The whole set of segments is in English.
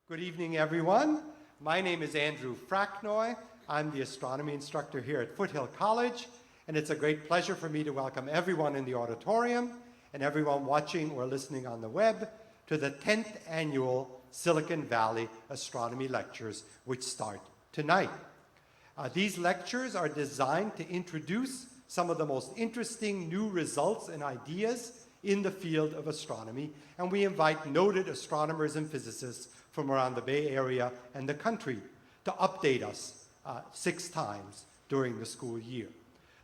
Good evening, everyone. My name is Andrew Fracknoy. I'm the astronomy instructor here at Foothill College, and it's a great pleasure for me to welcome everyone in the auditorium and everyone watching or listening on the web to the 10th annual Silicon Valley Astronomy Lectures, which start tonight. These lectures are designed to introduce some of the most interesting new results and ideas in the field of astronomy, and we invite noted astronomers and physicists from around the Bay Area and the country to update us 6 times during the school year.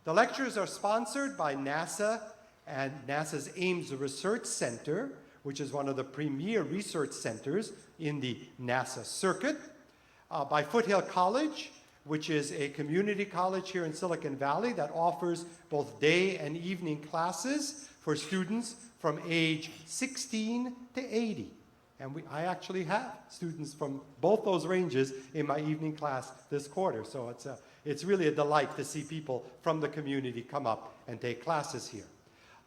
The lectures are sponsored by NASA and NASA's Ames Research Center, which is one of the premier research centers in the NASA circuit, by Foothill College, which is a community college here in Silicon Valley that offers both day and evening classes for students from age 16 to 80. And I actually have students from both those ranges in my evening class this quarter. So it's really a delight to see people from the community come up and take classes here.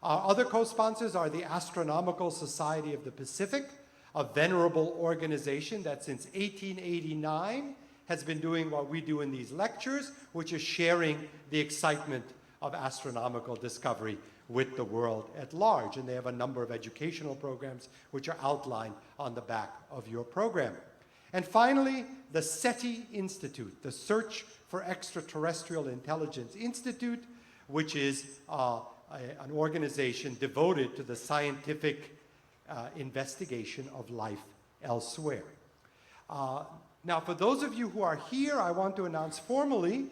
Our other co-sponsors are the Astronomical Society of the Pacific, a venerable organization that since 1889 has been doing what we do in these lectures, which is sharing the excitement of astronomical discovery with the world at large. And they have a number of educational programs which are outlined on the back of your program. And finally, the SETI Institute, the Search for Extraterrestrial Intelligence Institute, which is an organization devoted to the scientific investigation of life elsewhere. Now, for those of you who are here, I want to announce formally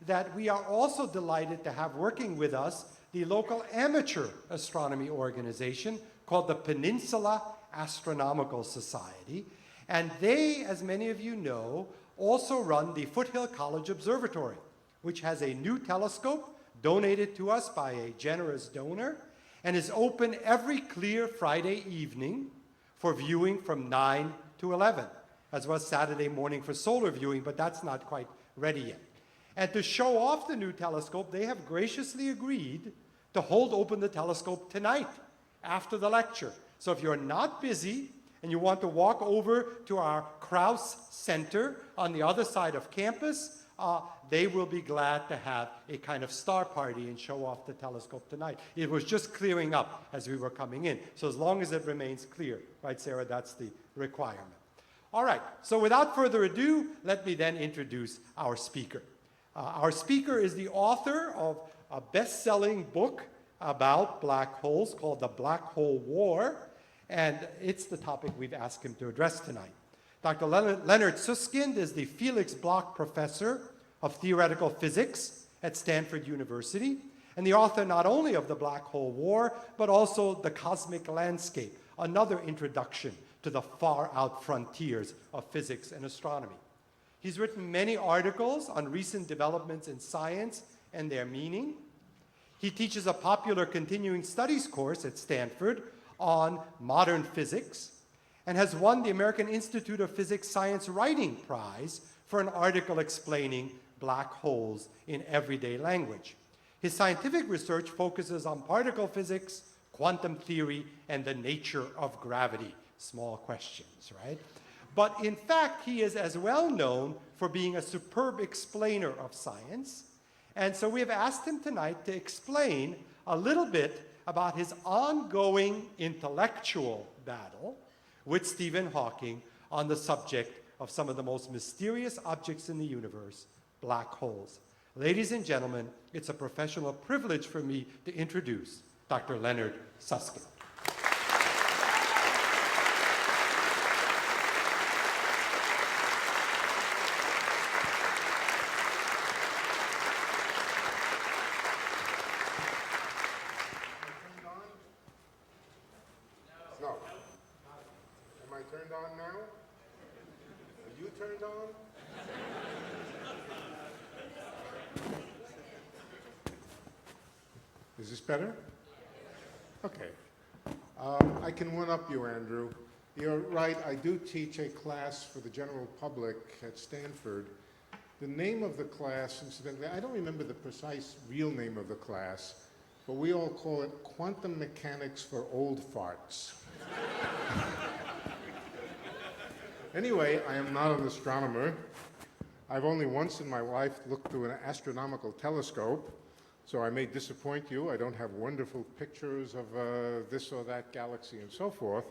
that we are also delighted to have working with us the local amateur astronomy organization called the Peninsula Astronomical Society. And they, as many of you know, also run the Foothill College Observatory, which has a new telescope donated to us by a generous donor and is open every clear Friday evening for viewing from 9 to 11, as well as Saturday morning for solar viewing, but that's not quite ready yet. And to show off the new telescope, they have graciously agreed to hold open the telescope tonight after the lecture. So if you're not busy and you want to walk over to our Krause Center on the other side of campus, they will be glad to have a kind of star party and show off the telescope tonight. It was just clearing up as we were coming in. So as long as it remains clear, right, Sarah, that's the requirement. All right, so without further ado, let me then introduce our speaker. Our speaker is the author of a best-selling book about black holes called The Black Hole War, and it's the topic we've asked him to address tonight. Dr. Leonard Susskind is the Felix Bloch Professor of Theoretical Physics at Stanford University, and the author not only of The Black Hole War, but also The Cosmic Landscape, another introduction to the far-out frontiers of physics and astronomy. He's written many articles on recent developments in science and their meaning. He teaches a popular continuing studies course at Stanford on modern physics and has won the American Institute of Physics Science Writing Prize for an article explaining black holes in everyday language. His scientific research focuses on particle physics, quantum theory, and the nature of gravity. Small questions, right? But in fact, he is as well known for being a superb explainer of science. And so we have asked him tonight to explain a little bit about his ongoing intellectual battle with Stephen Hawking on the subject of some of the most mysterious objects in the universe, black holes. Ladies and gentlemen, it's a professional privilege for me to introduce Dr. Leonard Susskind. Turned on now? Are you turned on? Is this better? Okay. I can one-up you, Andrew. You're right, I do teach a class for the general public at Stanford. The name of the class, incidentally, I don't remember the precise real name of the class, but we all call it Quantum Mechanics for Old Farts. Anyway, I am not an astronomer. I've only once in my life looked through an astronomical telescope, so I may disappoint you. I don't have wonderful pictures of this or that galaxy and so forth.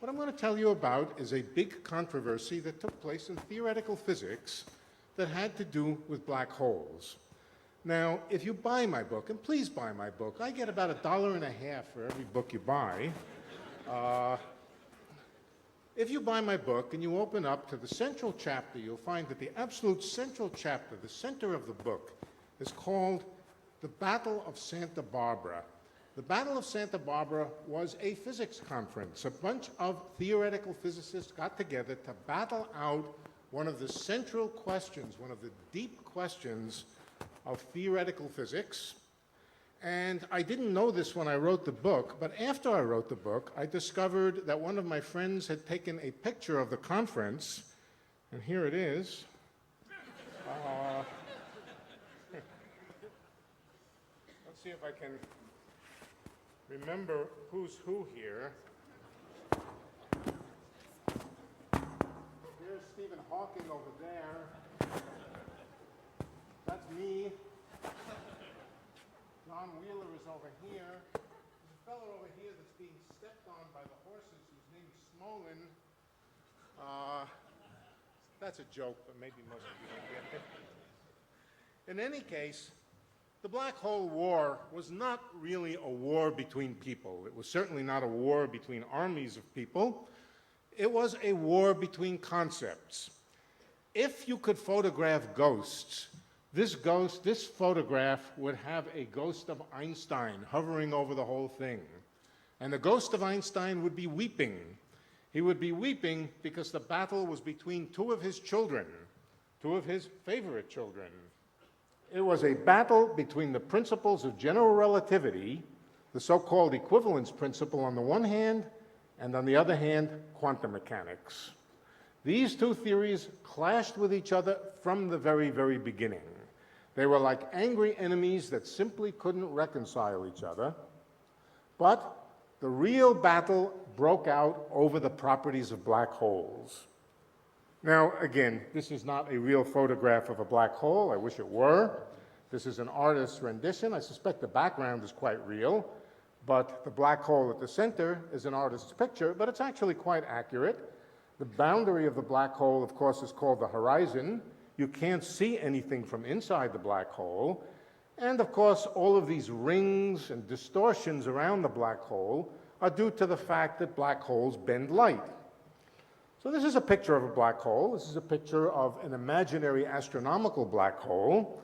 What I'm going to tell you about is a big controversy that took place in theoretical physics that had to do with black holes. Now, if you buy my book, and please buy my book, I get about $1.50 for every book you buy. If you buy my book and you open up to the central chapter, you'll find that the absolute central chapter, the center of the book, is called The Battle of Santa Barbara. The Battle of Santa Barbara was a physics conference. A bunch of theoretical physicists got together to battle out one of the central questions, one of the deep questions of theoretical physics. And I didn't know this when I wrote the book, but after I wrote the book, I discovered that one of my friends had taken a picture of the conference, and here it is. Let's see if I can remember who's who here. Here's Stephen Hawking over there. That's me. John Wheeler is over here. There's a fellow over here that's being stepped on by the horses whose name is Smolin. That's a joke, but maybe most of you don't get it. In any case, the Black Hole War was not really a war between people. It was certainly not a war between armies of people. It was a war between concepts. If you could photograph ghosts, this photograph would have a ghost of Einstein hovering over the whole thing. And the ghost of Einstein would be weeping. He would be weeping because the battle was between two of his children, two of his favorite children. It was a battle between the principles of general relativity, the so-called equivalence principle on the one hand, and on the other hand, quantum mechanics. These two theories clashed with each other from the very, very beginning. They were like angry enemies that simply couldn't reconcile each other. But the real battle broke out over the properties of black holes. Now, again, this is not a real photograph of a black hole. I wish it were. This is an artist's rendition. I suspect the background is quite real, but the black hole at the center is an artist's picture, but it's actually quite accurate. The boundary of the black hole, of course, is called the horizon. You can't see anything from inside the black hole. And of course, all of these rings and distortions around the black hole are due to the fact that black holes bend light. So this is a picture of a black hole. This is a picture of an imaginary astronomical black hole.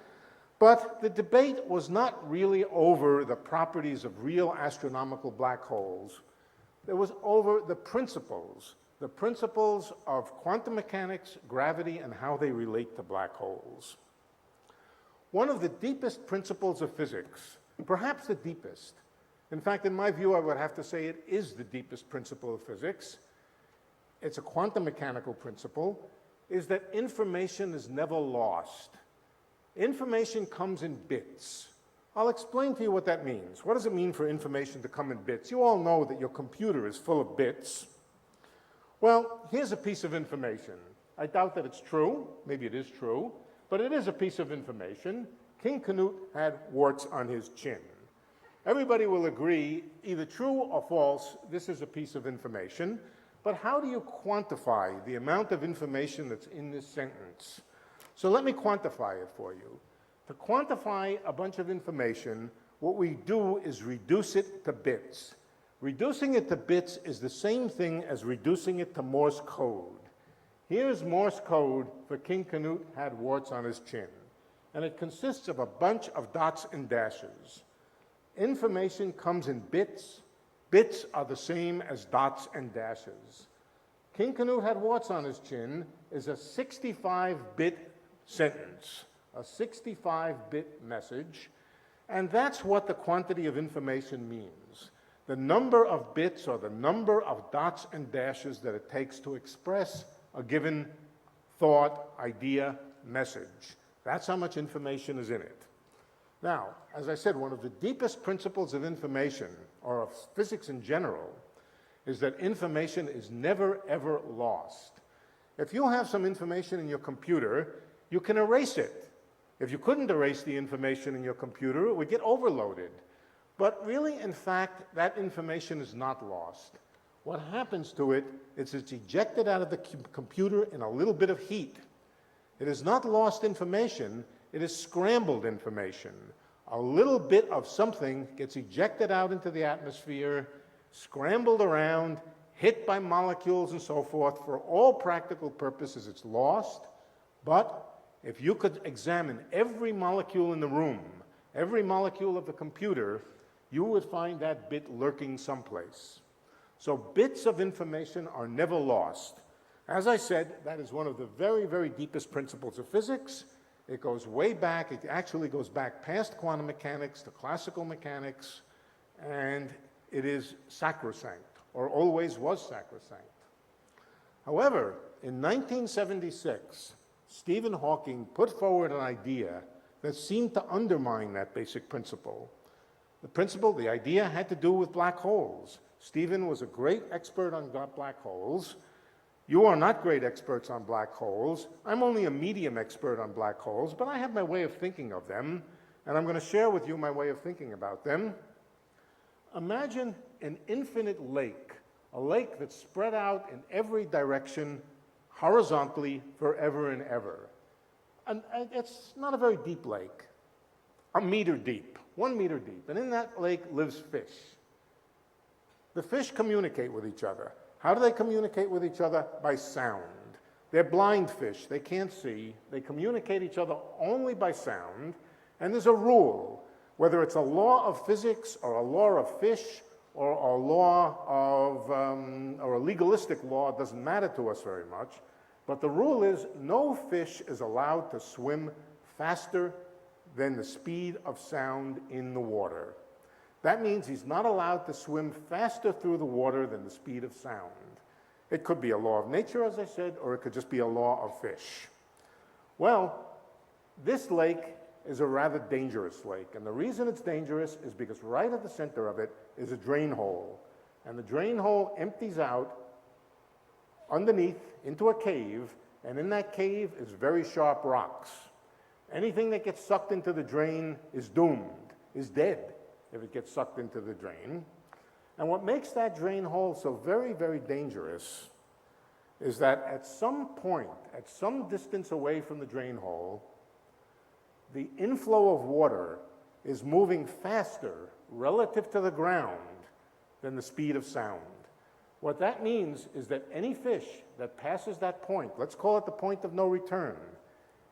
But the debate was not really over the properties of real astronomical black holes. It was over the principles of quantum mechanics, gravity, and how they relate to black holes. One of the deepest principles of physics, perhaps the deepest, in fact, in my view, I would have to say it is the deepest principle of physics, it's a quantum mechanical principle, is that information is never lost. Information comes in bits. I'll explain to you what that means. What does it mean for information to come in bits? You all know that your computer is full of bits. Well, here's a piece of information. I doubt that it's true. Maybe it is true. But it is a piece of information. King Canute had warts on his chin. Everybody will agree, either true or false, this is a piece of information. But how do you quantify the amount of information that's in this sentence? So let me quantify it for you. To quantify a bunch of information, what we do is reduce it to bits. Reducing it to bits is the same thing as reducing it to Morse code. Here's Morse code for King Canute had warts on his chin. And it consists of a bunch of dots and dashes. Information comes in bits. Bits are the same as dots and dashes. King Canute had warts on his chin is a 65-bit sentence, a 65-bit message. And that's what the quantity of information means. The number of bits or the number of dots and dashes that it takes to express a given thought, idea, message. That's how much information is in it. Now, as I said, one of the deepest principles of information, or of physics in general, is that information is never, ever lost. If you have some information in your computer, you can erase it. If you couldn't erase the information in your computer, it would get overloaded. But really, in fact, that information is not lost. What happens to it is it's ejected out of the computer in a little bit of heat. It is not lost information, it is scrambled information. A little bit of something gets ejected out into the atmosphere, scrambled around, hit by molecules and so forth. For all practical purposes, it's lost. But if you could examine every molecule in the room, every molecule of the computer, you would find that bit lurking someplace. So bits of information are never lost. As I said, that is one of the very, very deepest principles of physics. It goes way back. It actually goes back past quantum mechanics to classical mechanics, and it is sacrosanct, or always was sacrosanct. However, in 1976, Stephen Hawking put forward an idea that seemed to undermine that basic principle. The idea had to do with black holes. Stephen was a great expert on black holes. You are not great experts on black holes. I'm only a medium expert on black holes, but I have my way of thinking of them, and I'm going to share with you my way of thinking about them. Imagine an infinite lake, a lake that's spread out in every direction horizontally forever and ever. And it's not a very deep lake, a meter deep, 1 meter deep, and in that lake lives fish. The fish communicate with each other. How do they communicate with each other? By sound. They're blind fish. They can't see. They communicate each other only by sound. And there's a rule, whether it's a law of physics or a law of fish or a law of, or a legalistic law, it doesn't matter to us very much. But the rule is no fish is allowed to swim faster than the speed of sound in the water. That means he's not allowed to swim faster through the water than the speed of sound. It could be a law of nature, as I said, or it could just be a law of fish. Well, this lake is a rather dangerous lake, and the reason it's dangerous is because right at the center of it is a drain hole, and the drain hole empties out underneath into a cave, and in that cave is very sharp rocks. Anything that gets sucked into the drain is doomed, is dead if it gets sucked into the drain. And what makes that drain hole so very, very dangerous is that at some point, at some distance away from the drain hole, the inflow of water is moving faster relative to the ground than the speed of sound. What that means is that any fish that passes that point, let's call it the point of no return,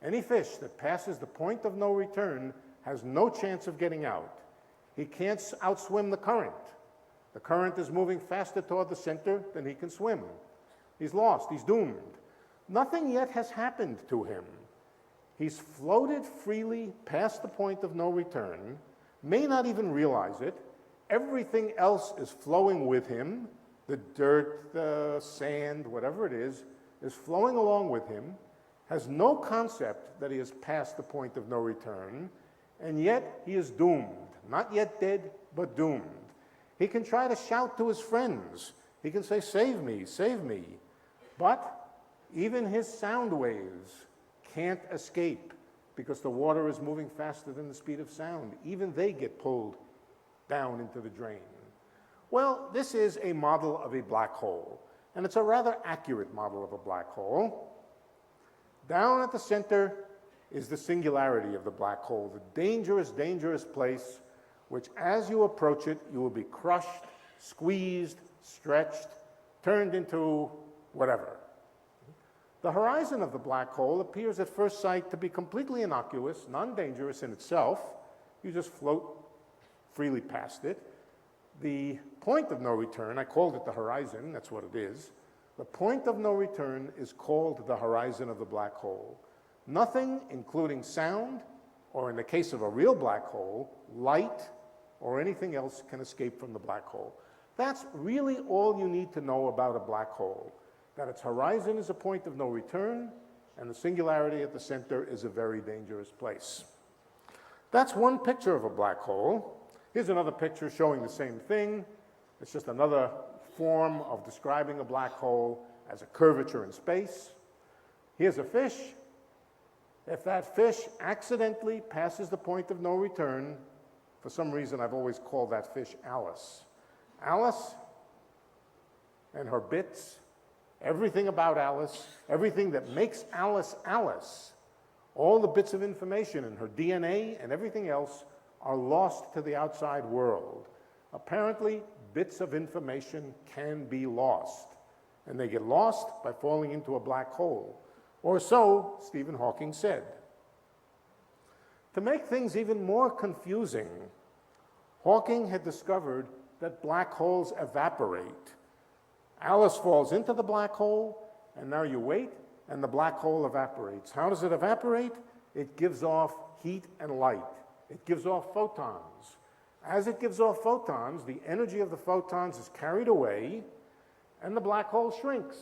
any fish that passes the point of no return has no chance of getting out. He can't outswim the current. The current is moving faster toward the center than he can swim. He's lost. He's doomed. Nothing yet has happened to him. He's floated freely past the point of no return, may not even realize it. Everything else is flowing with him. The dirt, the sand, whatever it is flowing along with him, has no concept that he has passed the point of no return, and yet he is doomed. Not yet dead, but doomed. He can try to shout to his friends. He can say, "Save me, save me." But even his sound waves can't escape because the water is moving faster than the speed of sound. Even they get pulled down into the drain. Well, this is a model of a black hole, and it's a rather accurate model of a black hole. Down at the center is the singularity of the black hole, the dangerous, dangerous place which as you approach it, you will be crushed, squeezed, stretched, turned into whatever. The horizon of the black hole appears at first sight to be completely innocuous, non-dangerous in itself. You just float freely past it. The point of no return, I called it the horizon, that's what it is. The point of no return is called the horizon of the black hole. Nothing, including sound, or in the case of a real black hole, light, or anything else can escape from the black hole. That's really all you need to know about a black hole, that its horizon is a point of no return, and the singularity at the center is a very dangerous place. That's one picture of a black hole. Here's another picture showing the same thing. It's just another form of describing a black hole as a curvature in space. Here's a fish. If that fish accidentally passes the point of no return, for some reason I've always called that fish Alice. Alice and her bits, everything about Alice, everything that makes Alice Alice, all the bits of information in her DNA and everything else are lost to the outside world. Apparently, bits of information can be lost, and they get lost by falling into a black hole. Or so Stephen Hawking said. To make things even more confusing, Hawking had discovered that black holes evaporate. Alice falls into the black hole, and now you wait, and the black hole evaporates. How does it evaporate? It gives off heat and light. It gives off photons. As it gives off photons, the energy of the photons is carried away, and the black hole shrinks.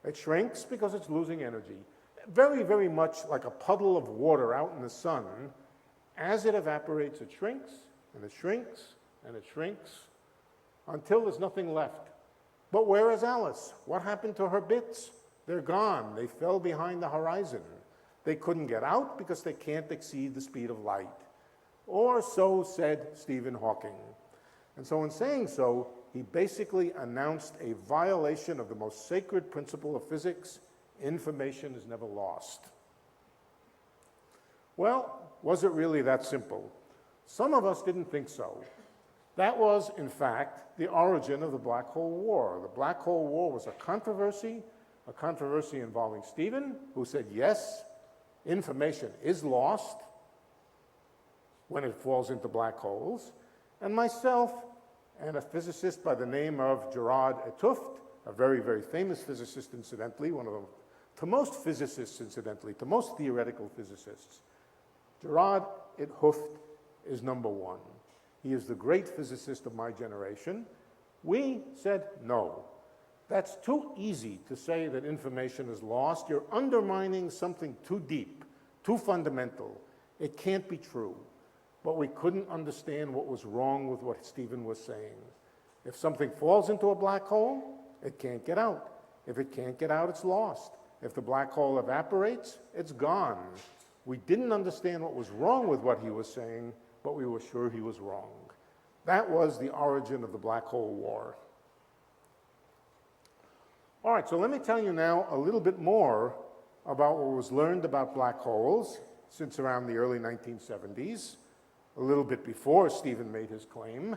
It shrinks because it's losing energy. Very, very much like a puddle of water out in the sun. As it evaporates, it shrinks, and it shrinks, and it shrinks, until there's nothing left. But where is Alice? What happened to her bits? They're gone. They fell behind the horizon. They couldn't get out because they can't exceed the speed of light. Or so said Stephen Hawking. And so in saying so, he basically announced a violation of the most sacred principle of physics: information is never lost. Well, was it really that simple? Some of us didn't think so. That was, in fact, the origin of the Black Hole War. The Black Hole War was a controversy involving Stephen, who said, yes, information is lost when it falls into black holes, and myself and a physicist by the name of Gerard 't Hooft, a very, very famous physicist, incidentally, one of them, to most physicists, incidentally, to most theoretical physicists. Gerard 't Hooft is number one. He is the great physicist of my generation. We said, no, that's too easy to say that information is lost. You're undermining something too deep, too fundamental. It can't be true. But we couldn't understand what was wrong with what Stephen was saying. If something falls into a black hole, it can't get out. If it can't get out, it's lost. If the black hole evaporates, it's gone. We didn't understand what was wrong with what he was saying, but we were sure he was wrong. That was the origin of the Black Hole War. All right, so let me tell you now a little bit more about what was learned about black holes since around the early 1970s, a little bit before Stephen made his claim.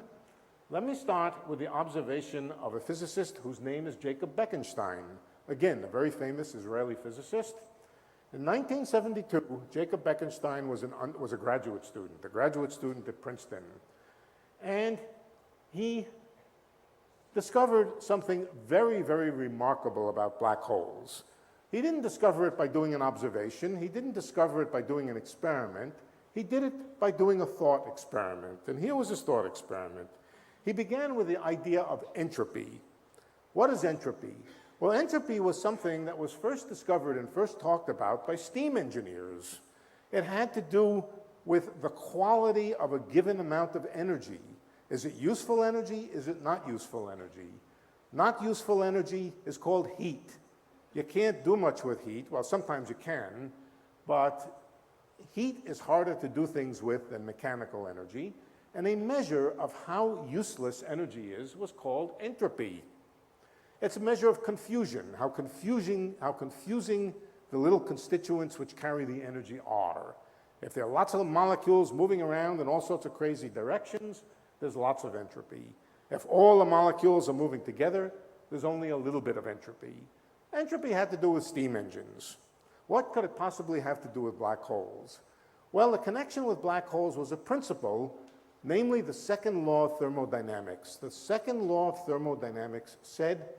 Let me start with the observation of a physicist whose name is Jacob Bekenstein. Again, a very famous Israeli physicist. In 1972, Jacob Bekenstein was a graduate student at Princeton. And he discovered something very, very remarkable about black holes. He didn't discover it by doing an observation. He didn't discover it by doing an experiment. He did it by doing a thought experiment. And here was his thought experiment. He began with the idea of entropy. What is entropy? Well, entropy was something that was first discovered and first talked about by steam engineers. It had to do with the quality of a given amount of energy. Is it useful energy? Is it not useful energy? Not useful energy is called heat. You can't do much with heat. Well, sometimes you can, but heat is harder to do things with than mechanical energy. And a measure of how useless energy is was called entropy. It's a measure of confusion, how confusing the little constituents which carry the energy are. If there are lots of molecules moving around in all sorts of crazy directions, there's lots of entropy. If all the molecules are moving together, there's only a little bit of entropy. Entropy had to do with steam engines. What could it possibly have to do with black holes? Well, the connection with black holes was a principle, namely the second law of thermodynamics. The second law of thermodynamics said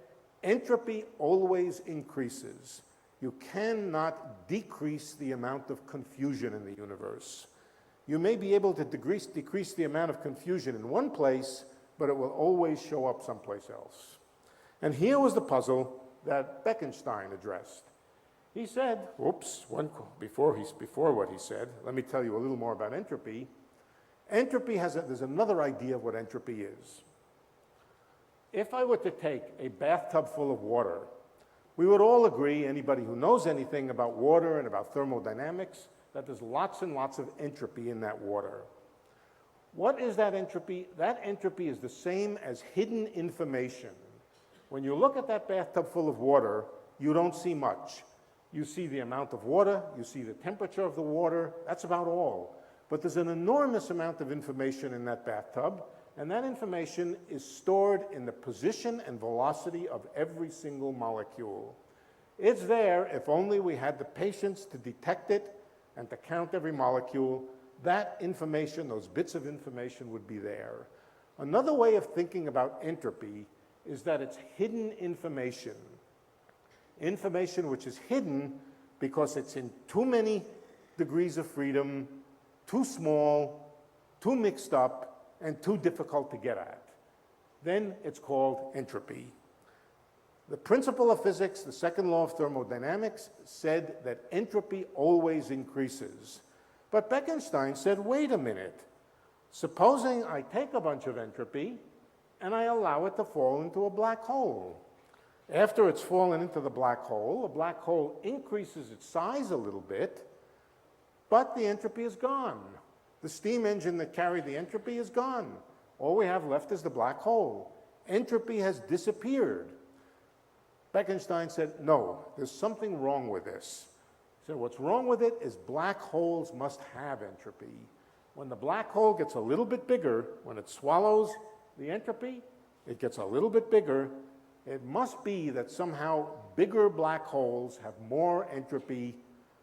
entropy always increases. You cannot decrease the amount of confusion in the universe. You may be able to decrease the amount of confusion in one place, but it will always show up someplace else. And here was the puzzle that Bekenstein addressed. He said, before what he said, let me tell you a little more about entropy. Entropy there's another idea of what entropy is. If I were to take a bathtub full of water, We would all agree, anybody who knows anything about water and about thermodynamics, that there's lots and lots of entropy in that water. What is that entropy? That entropy is the same as hidden information. When you look at that bathtub full of water, you don't see much. You see the amount of water, you see the temperature of the water, that's about all. But there's an enormous amount of information in that bathtub, and that information is stored in the position and velocity of every single molecule. It's there if only we had the patience to detect it and to count every molecule. That information, those bits of information would be there. Another way of thinking about entropy is that it's hidden information. Information which is hidden because it's in too many degrees of freedom, too small, too mixed up, and too difficult to get at. Then it's called entropy. The principle of physics, the second law of thermodynamics, said that entropy always increases. But Bekenstein said, wait a minute. Supposing I take a bunch of entropy and I allow it to fall into a black hole. After it's fallen into the black hole increases its size a little bit, but the entropy is gone. The steam engine that carried the entropy is gone. All we have left is the black hole. Entropy has disappeared. Bekenstein said, no, there's something wrong with this. He said, what's wrong with it is black holes must have entropy. When the black hole gets a little bit bigger, when it swallows the entropy, it gets a little bit bigger. It must be that somehow bigger black holes have more entropy,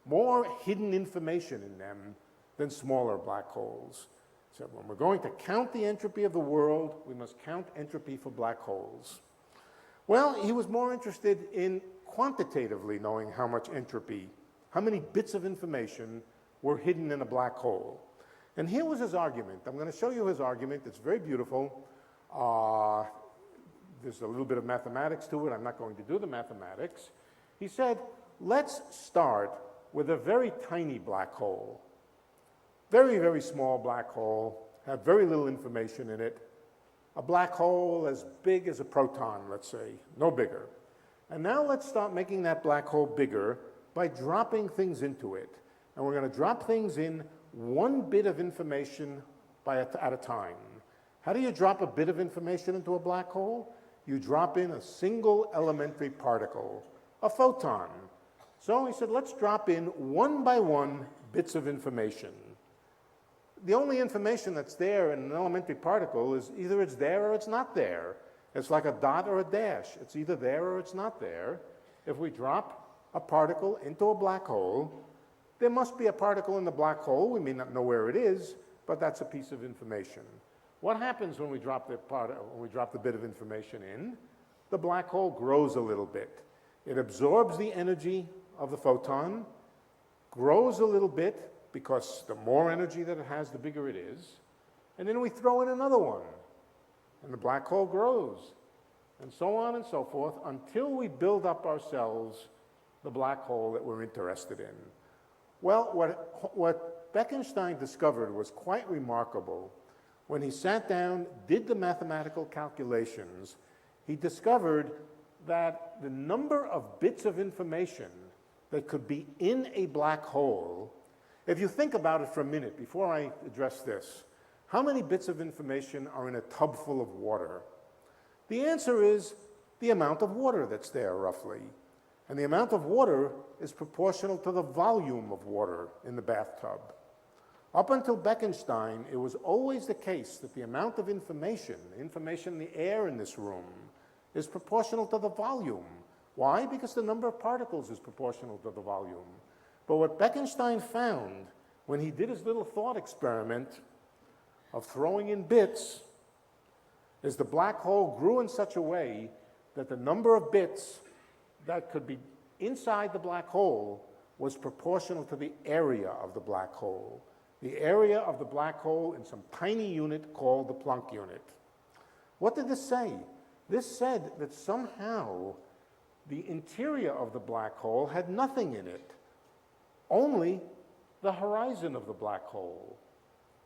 more hidden information in them than smaller black holes. So when we're going to count the entropy of the world, we must count entropy for black holes. Well, he was more interested in quantitatively knowing how much entropy, how many bits of information were hidden in a black hole. And here was his argument. I'm going to show you his argument. It's very beautiful. There's a little bit of mathematics to it. I'm not going to do the mathematics. He said, let's start with a very tiny black hole. Very, very small black hole, have very little information in it. A black hole as big as a proton, let's say, no bigger. And now let's start making that black hole bigger by dropping things into it. And we're going to drop things in one bit of information at a time. How do you drop a bit of information into a black hole? You drop in a single elementary particle, a photon. So he said, let's drop in one by one bits of information. The only information that's there in an elementary particle is either it's there or it's not there. It's like a dot or a dash. It's either there or it's not there. If we drop a particle into a black hole, there must be a particle in the black hole. We may not know where it is, but that's a piece of information. What happens when we drop the bit of information in? The black hole grows a little bit. It absorbs the energy of the photon, grows a little bit, because the more energy that it has, the bigger it is. And then we throw in another one, and the black hole grows, and so on and so forth, until we build up ourselves the black hole that we're interested in. Well, what Bekenstein discovered was quite remarkable. When he sat down, did the mathematical calculations, he discovered that the number of bits of information that could be in a black hole, if you think about it for a minute before I address this, how many bits of information are in a tub full of water? The answer is the amount of water that's there, roughly. And the amount of water is proportional to the volume of water in the bathtub. Up until Bekenstein, it was always the case that the amount of information in the air in this room, is proportional to the volume. Why? Because the number of particles is proportional to the volume. But what Bekenstein found when he did his little thought experiment of throwing in bits is the black hole grew in such a way that the number of bits that could be inside the black hole was proportional to the area of the black hole. The area of the black hole in some tiny unit called the Planck unit. What did this say? This said that somehow the interior of the black hole had nothing in it. Only the horizon of the black hole.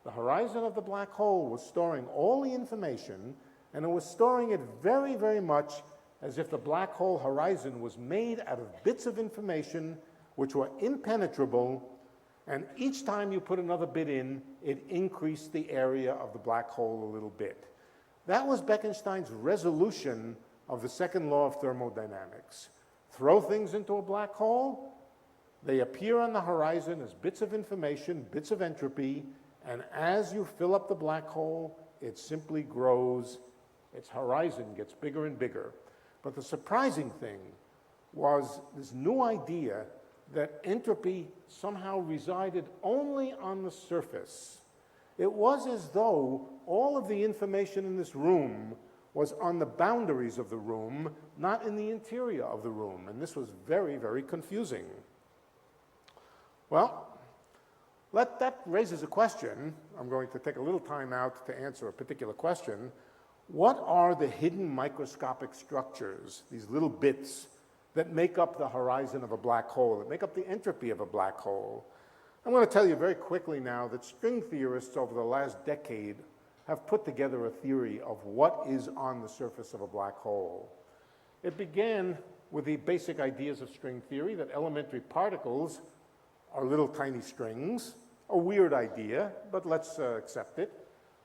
The horizon of the black hole was storing all the information, and it was storing it very, very much as if the black hole horizon was made out of bits of information which were impenetrable, and each time you put another bit in, it increased the area of the black hole a little bit. That was Bekenstein's resolution of the second law of thermodynamics. Throw things into a black hole, they appear on the horizon as bits of information, bits of entropy, and as you fill up the black hole, it simply grows. Its horizon gets bigger and bigger. But the surprising thing was this new idea that entropy somehow resided only on the surface. It was as though all of the information in this room was on the boundaries of the room, not in the interior of the room. And this was very, very confusing. Well, that raises a question. I'm going to take a little time out to answer a particular question. What are the hidden microscopic structures, these little bits, that make up the horizon of a black hole, that make up the entropy of a black hole? I'm going to tell you very quickly now that string theorists over the last decade have put together a theory of what is on the surface of a black hole. It began with the basic ideas of string theory, that elementary particles are little tiny strings. A weird idea, but let's accept it.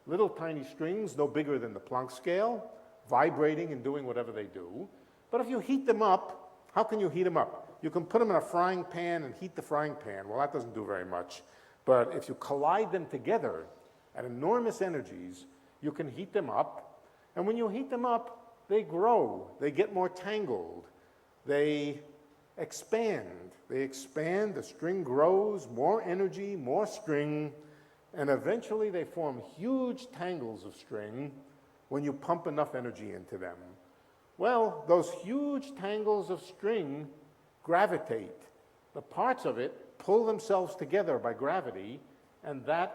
Little tiny strings, no bigger than the Planck scale, vibrating and doing whatever they do. But if you heat them up, how can you heat them up? You can put them in a frying pan and heat the frying pan. Well, that doesn't do very much. But if you collide them together at enormous energies, you can heat them up. And when you heat them up, they grow. They get more tangled. They expand. They expand, the string grows, more energy, more string, and eventually they form huge tangles of string when you pump enough energy into them. Well, those huge tangles of string gravitate. The parts of it pull themselves together by gravity, and that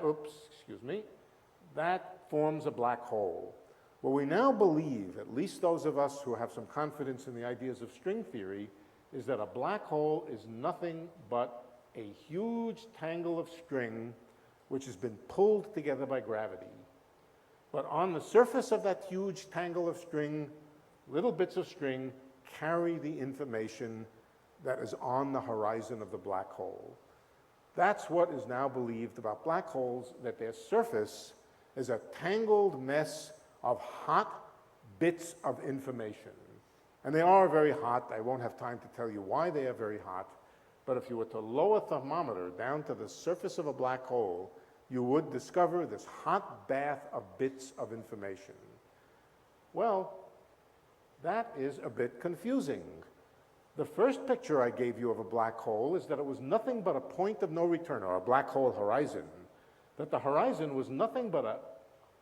forms a black hole. Well, we now believe, at least those of us who have some confidence in the ideas of string theory, is that a black hole is nothing but a huge tangle of string which has been pulled together by gravity. But on the surface of that huge tangle of string, little bits of string carry the information that is on the horizon of the black hole. That's what is now believed about black holes, that their surface is a tangled mess of hot bits of information. And they are very hot. I won't have time to tell you why they are very hot. But if you were to lower a thermometer down to the surface of a black hole, you would discover this hot bath of bits of information. Well, that is a bit confusing. The first picture I gave you of a black hole is that it was nothing but a point of no return, or a black hole horizon. That the horizon was nothing but a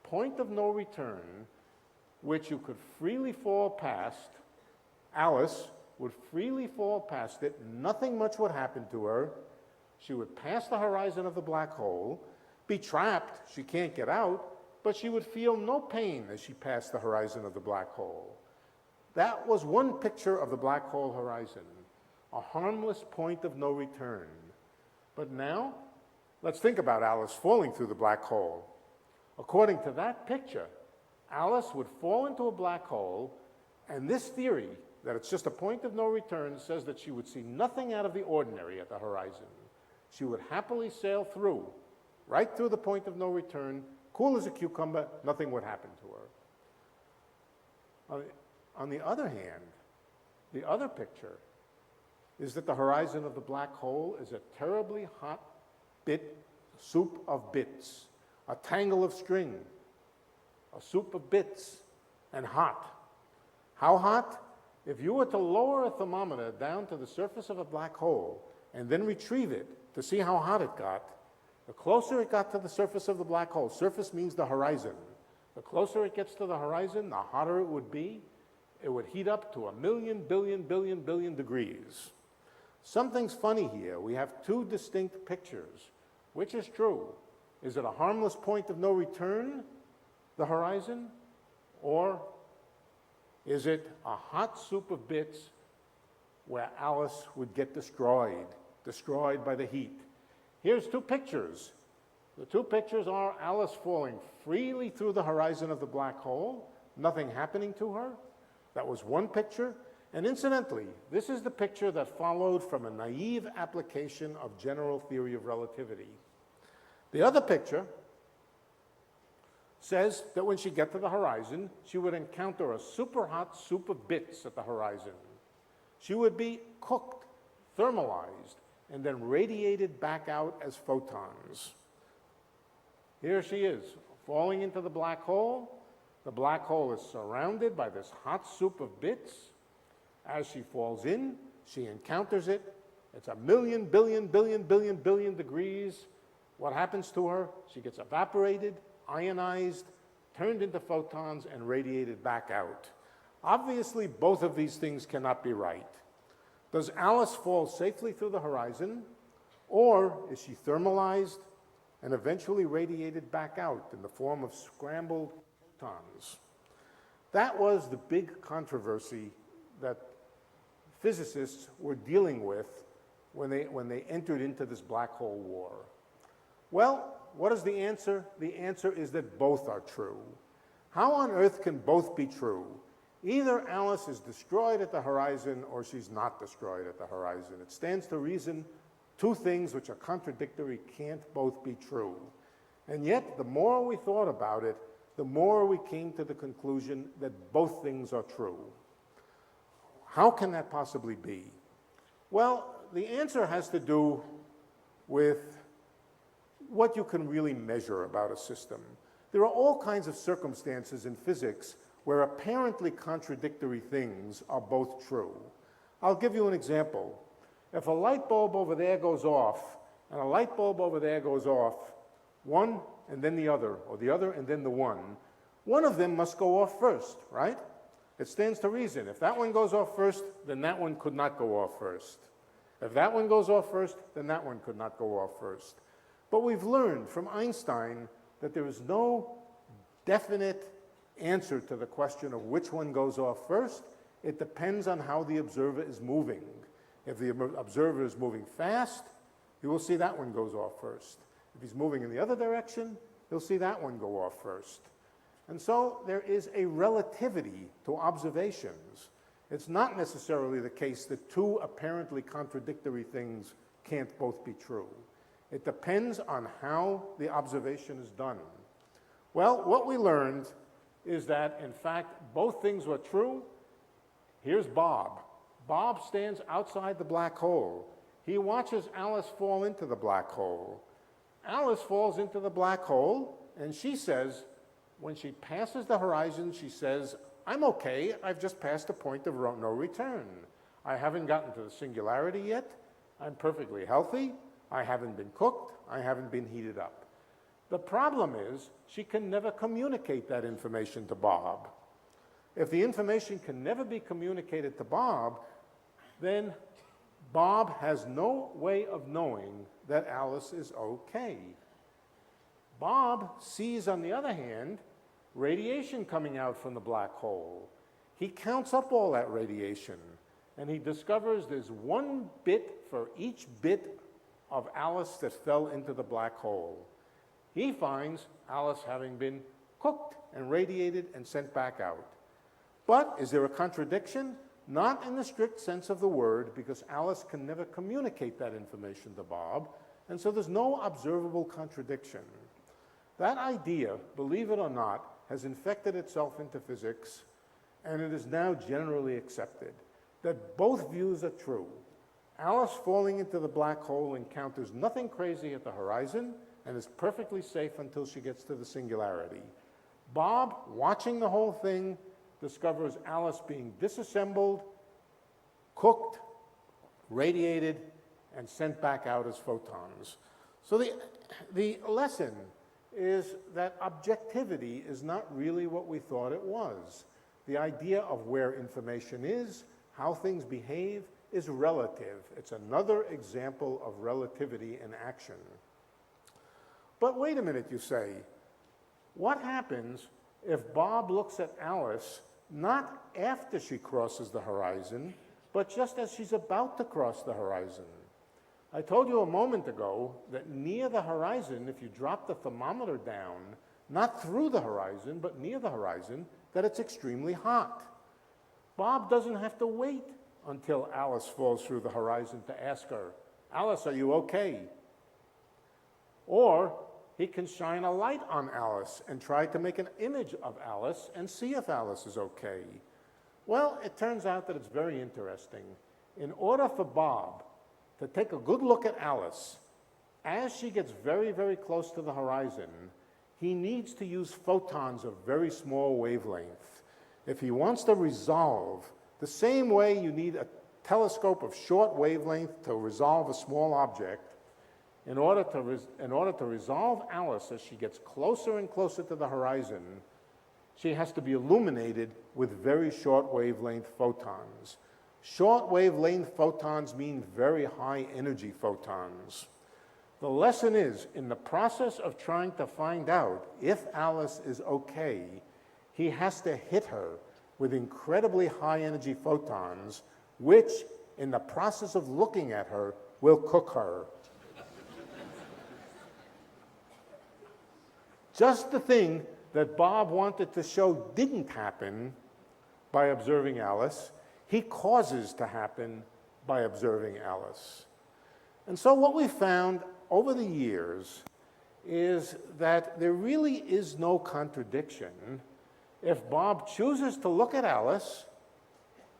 point of no return which you could freely fall past. Alice would freely fall past it. Nothing much would happen to her. She would pass the horizon of the black hole, be trapped. She can't get out, but she would feel no pain as she passed the horizon of the black hole. That was one picture of the black hole horizon, a harmless point of no return. But now, let's think about Alice falling through the black hole. According to that picture, Alice would fall into a black hole, and this theory, that it's just a point of no return, says that she would see nothing out of the ordinary at the horizon. She would happily sail through, right through the point of no return, cool as a cucumber, nothing would happen to her. On the other hand, the other picture is that the horizon of the black hole is a terribly hot soup of bits, a tangle of string, a soup of bits, and hot. How hot? If you were to lower a thermometer down to the surface of a black hole and then retrieve it to see how hot it got, the closer it got to the surface of the black hole, surface means the horizon, the closer it gets to the horizon, the hotter it would be. It would heat up to 1,000,000 billion degrees. Something's funny here. We have two distinct pictures. Which is true? Is it a harmless point of no return, the horizon? Or is it a hot soup of bits where Alice would get destroyed by the heat? Here's two pictures. The two pictures are Alice falling freely through the horizon of the black hole, nothing happening to her. That was one picture. And incidentally, this is the picture that followed from a naive application of general theory of relativity. The other picture says that when she got to the horizon, she would encounter a super hot soup of bits at the horizon. She would be cooked, thermalized, and then radiated back out as photons. Here she is, falling into the black hole. The black hole is surrounded by this hot soup of bits. As she falls in, she encounters it. It's a million, billion, billion, billion, billion degrees. What happens to her? She gets evaporated, ionized, turned into photons, and radiated back out. Obviously, both of these things cannot be right. Does Alice fall safely through the horizon, or is she thermalized and eventually radiated back out in the form of scrambled photons? That was the big controversy that physicists were dealing with when they entered into this black hole war. Well, what is the answer? The answer is that both are true. How on earth can both be true? Either Alice is destroyed at the horizon or she's not destroyed at the horizon. It stands to reason two things which are contradictory can't both be true. And yet, the more we thought about it, the more we came to the conclusion that both things are true. How can that possibly be? Well, the answer has to do with what you can really measure about a system. There are all kinds of circumstances in physics where apparently contradictory things are both true. I'll give you an example. If a light bulb over there goes off, and a light bulb over there goes off, one and then the other, or the other and then the one of them must go off first, right? It stands to reason. If that one goes off first, then that one could not go off first. If that one goes off first, then that one could not go off first. But we've learned from Einstein that there is no definite answer to the question of which one goes off first. It depends on how the observer is moving. If the observer is moving fast, you will see that one goes off first. If he's moving in the other direction, you'll see that one go off first. And so there is a relativity to observations. It's not necessarily the case that two apparently contradictory things can't both be true. It depends on how the observation is done. Well, what we learned is that, in fact, both things were true. Here's Bob. Bob stands outside the black hole. He watches Alice fall into the black hole. Alice falls into the black hole, and she says, when she passes the horizon, she says, I'm okay, I've just passed a point of no return. I haven't gotten to the singularity yet. I'm perfectly healthy. I haven't been cooked. I haven't been heated up. The problem is she can never communicate that information to Bob. If the information can never be communicated to Bob, then Bob has no way of knowing that Alice is okay. Bob sees, on the other hand, radiation coming out from the black hole. He counts up all that radiation, and he discovers there's 1 bit for each bit of Alice that fell into the black hole. He finds Alice having been cooked and radiated and sent back out. But is there a contradiction? Not in the strict sense of the word, because Alice can never communicate that information to Bob, and so there's no observable contradiction. That idea, believe it or not, has infected itself into physics, and it is now generally accepted that both views are true. Alice falling into the black hole encounters nothing crazy at the horizon and is perfectly safe until she gets to the singularity. Bob, watching the whole thing, discovers Alice being disassembled, cooked, radiated, and sent back out as photons. So the lesson is that objectivity is not really what we thought it was. The idea of where information is, how things behave, is relative. It's another example of relativity in action. But wait a minute, you say. What happens if Bob looks at Alice not after she crosses the horizon, but just as she's about to cross the horizon? I told you a moment ago that near the horizon, if you drop the thermometer down, not through the horizon, but near the horizon, that it's extremely hot. Bob doesn't have to wait until Alice falls through the horizon to ask her, Alice, are you okay? Or he can shine a light on Alice and try to make an image of Alice and see if Alice is okay. Well, it turns out that it's very interesting. In order for Bob to take a good look at Alice, as she gets very, very close to the horizon, he needs to use photons of very small wavelength. If he wants to resolve, the same way you need a telescope of short wavelength to resolve a small object, in order to resolve Alice as she gets closer and closer to the horizon, she has to be illuminated with very short wavelength photons. Short wavelength photons mean very high energy photons. The lesson is, in the process of trying to find out if Alice is okay, he has to hit her with incredibly high energy photons, which, in the process of looking at her, will cook her. Just the thing that Bob wanted to show didn't happen by observing Alice, he causes to happen by observing Alice. And so what we found over the years is that there really is no contradiction. If Bob chooses to look at Alice,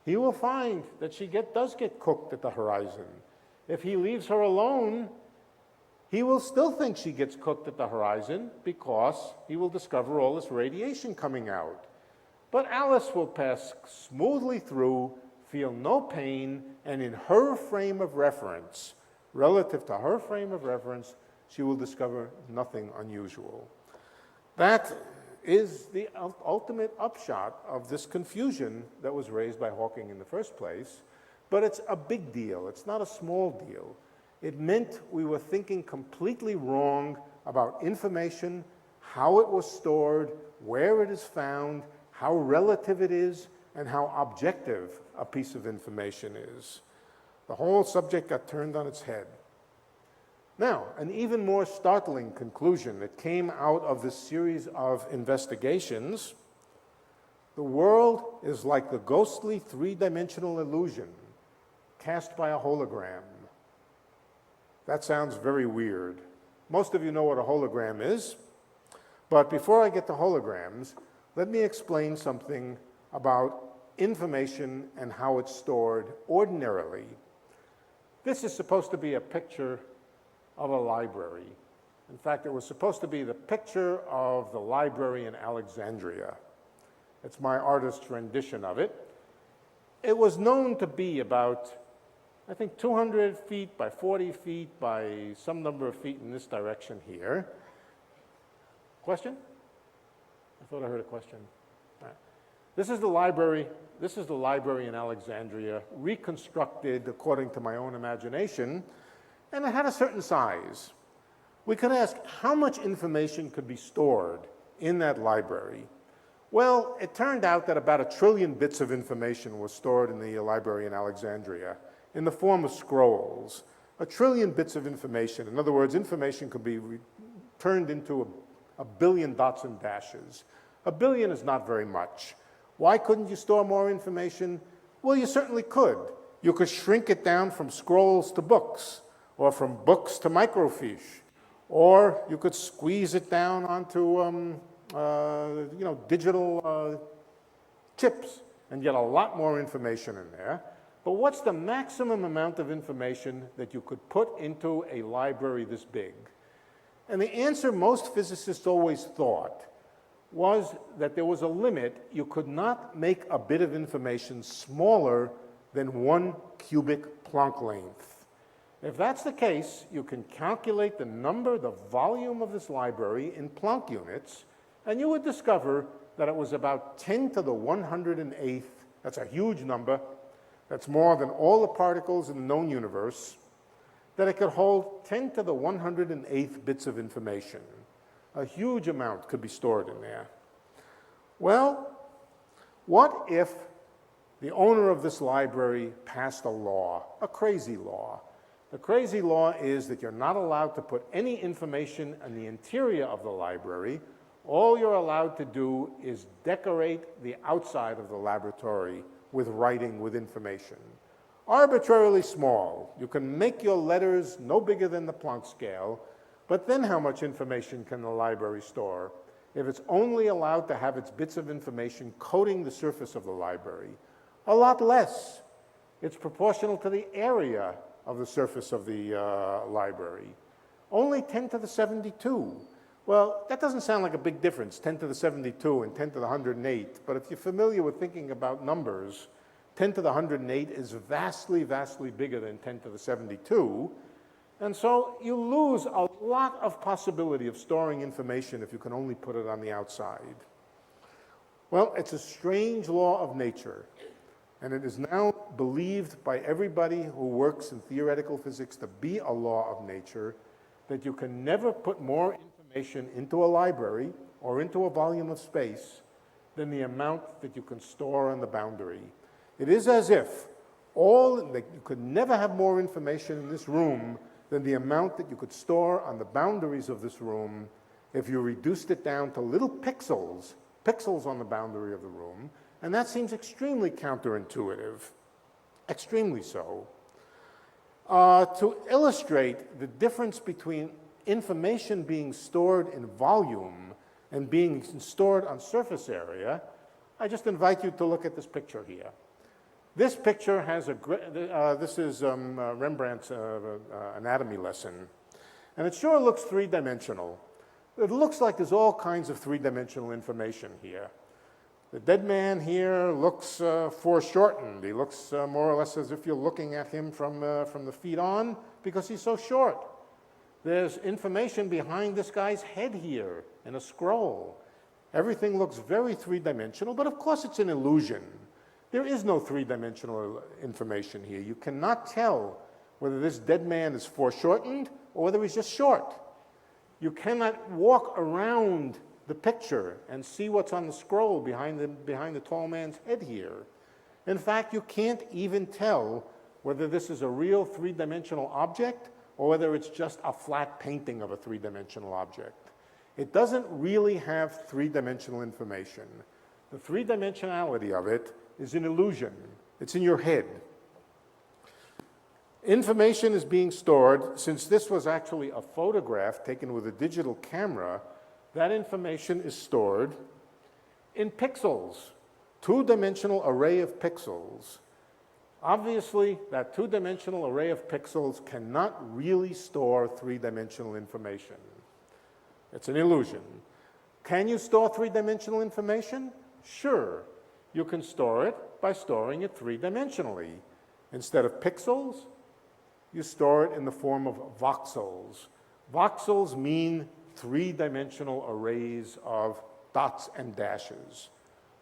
he will find that she does get cooked at the horizon. If he leaves her alone, he will still think she gets cooked at the horizon because he will discover all this radiation coming out. But Alice will pass smoothly through, feel no pain, and in her frame of reference, relative to her frame of reference, she will discover nothing unusual. That is the ultimate upshot of this confusion that was raised by Hawking in the first place, but it's a big deal. It's not a small deal. It meant we were thinking completely wrong about information, how it was stored, where it is found, how relative it is, and how objective a piece of information is. The whole subject got turned on its head. Now, an even more startling conclusion that came out of this series of investigations: the world is like the ghostly three-dimensional illusion cast by a hologram. That sounds very weird. Most of you know what a hologram is, but before I get to holograms, let me explain something about information and how it's stored ordinarily. This is supposed to be a picture of a library. In fact, it was supposed to be the picture of the library in Alexandria. It's my artist's rendition of it. It was known to be about, I think, 200 feet by 40 feet by some number of feet in this direction here. Question? I thought I heard a question. All right. This is the library. This is the library in Alexandria, reconstructed according to my own imagination, and it had a certain size. We could ask, how much information could be stored in that library? Well, it turned out that about 1 trillion bits of information was stored in the library in Alexandria in the form of scrolls. 1 trillion bits of information. In other words, information could be turned into a billion dots and dashes. 1 billion is not very much. Why couldn't you store more information? Well, you certainly could. You could shrink it down from scrolls to books, or from books to microfiche, or you could squeeze it down onto digital chips and get a lot more information in there. But what's the maximum amount of information that you could put into a library this big? And the answer most physicists always thought was that there was a limit. You could not make a bit of information smaller than 1 cubic Planck length. If that's the case, you can calculate the volume of this library in Planck units, and you would discover that it was about 10 to the 108th. That's a huge number. That's more than all the particles in the known universe, that it could hold 10 to the 108th bits of information. A huge amount could be stored in there. Well, what if the owner of this library passed a law, a crazy law? The crazy law is that you're not allowed to put any information in the interior of the library. All you're allowed to do is decorate the outside of the laboratory with writing with information. Arbitrarily small. You can make your letters no bigger than the Planck scale, but then how much information can the library store if it's only allowed to have its bits of information coating the surface of the library? A lot less. It's proportional to the area of the surface of the library. Only 10 to the 72. Well, that doesn't sound like a big difference, 10 to the 72 and 10 to the 108. But if you're familiar with thinking about numbers, 10 to the 108 is vastly, vastly bigger than 10 to the 72. And so you lose a lot of possibility of storing information if you can only put it on the outside. Well, it's a strange law of nature. And it is now believed by everybody who works in theoretical physics to be a law of nature that you can never put more information into a library or into a volume of space than the amount that you can store on the boundary. It is as if you could never have more information in this room than the amount that you could store on the boundaries of this room if you reduced it down to little pixels on the boundary of the room. And that seems extremely counterintuitive, extremely so. To illustrate the difference between information being stored in volume and being stored on surface area, I just invite you to look at this picture here. This picture has this is Rembrandt's anatomy lesson, and it sure looks three-dimensional. It looks like there's all kinds of three-dimensional information here. The dead man here looks foreshortened. He looks more or less as if you're looking at him from the feet on because he's so short. There's information behind this guy's head here in a scroll. Everything looks very three-dimensional, but of course it's an illusion. There is no three-dimensional information here. You cannot tell whether this dead man is foreshortened or whether he's just short. You cannot walk around the picture and see what's on the scroll behind the tall man's head here. In fact, you can't even tell whether this is a real three-dimensional object or whether it's just a flat painting of a three-dimensional object. It doesn't really have three-dimensional information. The three-dimensionality of it is an illusion. It's in your head. Information is being stored. Since this was actually a photograph taken with a digital camera, that information is stored in pixels, two-dimensional array of pixels. Obviously, that two-dimensional array of pixels cannot really store three-dimensional information. It's an illusion. Can you store three-dimensional information? Sure. You can store it by storing it three-dimensionally. Instead of pixels, you store it in the form of voxels. Voxels mean three-dimensional arrays of dots and dashes.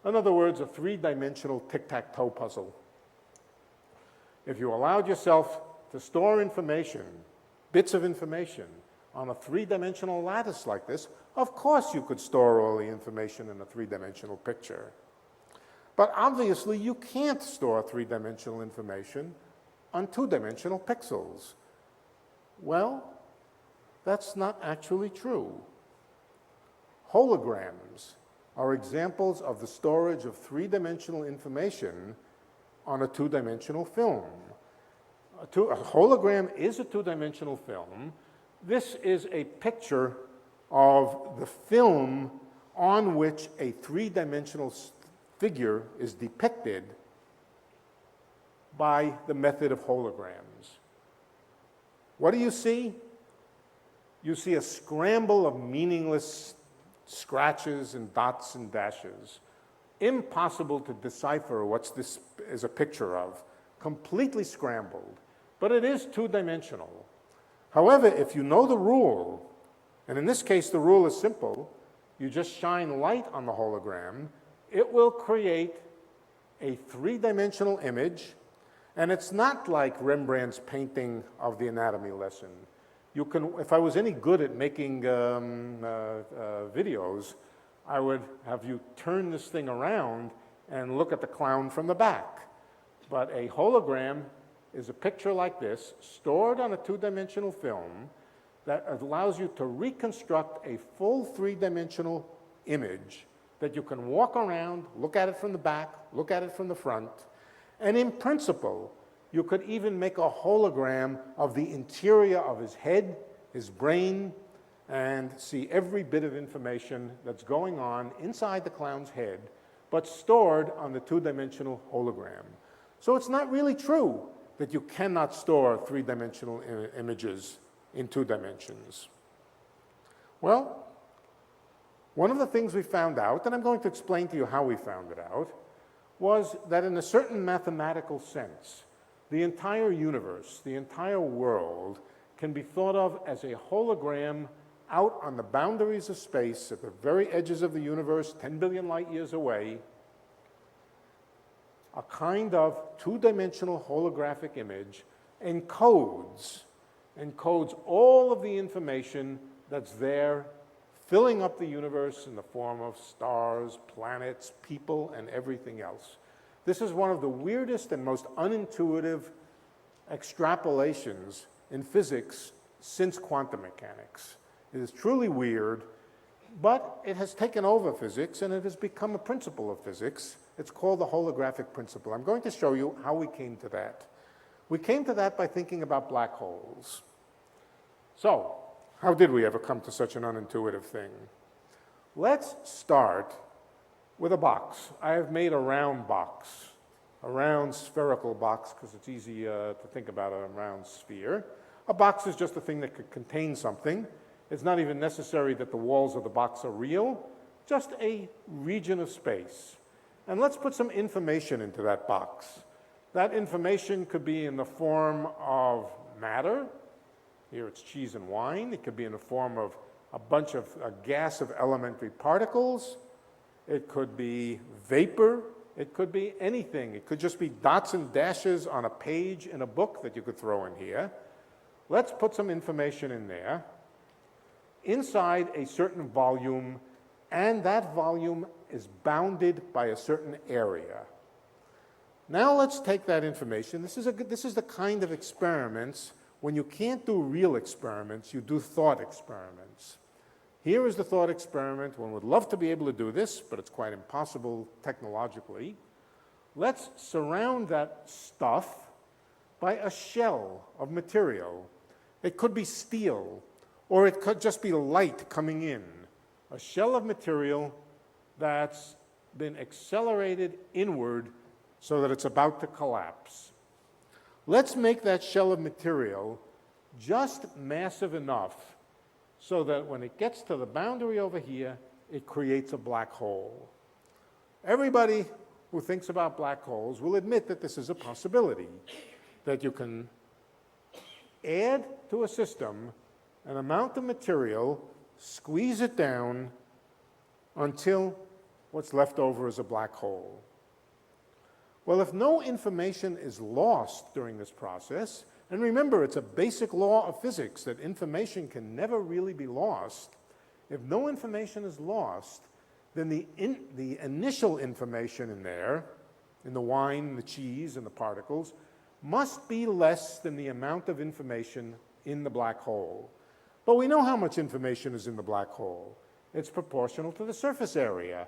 In other words, a three-dimensional tic-tac-toe puzzle. If you allowed yourself to store information, bits of information, on a three-dimensional lattice like this, of course you could store all the information in a three-dimensional picture. But obviously you can't store three-dimensional information on two-dimensional pixels. Well, that's not actually true. Holograms are examples of the storage of three-dimensional information on a two-dimensional film. A hologram is a two-dimensional film. This is a picture of the film on which a three-dimensional figure is depicted by the method of holograms. What do you see? You see a scramble of meaningless scratches and dots and dashes. Impossible to decipher what this is a picture of. Completely scrambled. But it is two-dimensional. However, if you know the rule, and in this case the rule is simple, you just shine light on the hologram, it will create a three-dimensional image, and it's not like Rembrandt's painting of the anatomy lesson. You can, if I was any good at making videos, I would have you turn this thing around and look at the clown from the back. But a hologram is a picture like this, stored on a two-dimensional film, that allows you to reconstruct a full three-dimensional image that you can walk around, look at it from the back, look at it from the front, And in principle, you could even make a hologram of the interior of his head, his brain, and see every bit of information that's going on inside the clown's head, but stored on the two-dimensional hologram. So it's not really true that you cannot store three-dimensional images in 2 dimensions. Well, one of the things we found out, and I'm going to explain to you how we found it out, was that in a certain mathematical sense, the entire universe, the entire world, can be thought of as a hologram out on the boundaries of space, at the very edges of the universe, 10 billion light years away, a kind of two-dimensional holographic image encodes all of the information that's there, filling up the universe in the form of stars, planets, people, and everything else. This is one of the weirdest and most unintuitive extrapolations in physics since quantum mechanics. It is truly weird, but it has taken over physics and it has become a principle of physics. It's called the holographic principle. I'm going to show you how we came to that. We came to that by thinking about black holes. So, how did we ever come to such an unintuitive thing? Let's start with a box. I have made a round box, a round spherical box, because it's easy to think about a round sphere. A box is just a thing that could contain something. It's not even necessary that the walls of the box are real, just a region of space. And let's put some information into that box. That information could be in the form of matter. Here it's cheese and wine. It could be in the form of a bunch of a gas of elementary particles. It could be vapor. It could be anything. It could just be dots and dashes on a page in a book that you could throw in here. Let's put some information in there inside a certain volume, and that volume is bounded by a certain area. Now let's take that information. This is the kind of experiments, when you can't do real experiments, you do thought experiments. Here is the thought experiment. One would love to be able to do this, but it's quite impossible technologically. Let's surround that stuff by a shell of material. It could be steel, or it could just be light coming in. A shell of material that's been accelerated inward so that it's about to collapse. Let's make that shell of material just massive enough so that when it gets to the boundary over here, it creates a black hole. Everybody who thinks about black holes will admit that this is a possibility, that you can add to a system an amount of material, squeeze it down until what's left over is a black hole. Well, if no information is lost during this process, and remember, it's a basic law of physics that information can never really be lost. If no information is lost, then the initial information in there, in the wine, the cheese, and the particles, must be less than the amount of information in the black hole. But we know how much information is in the black hole. It's proportional to the surface area.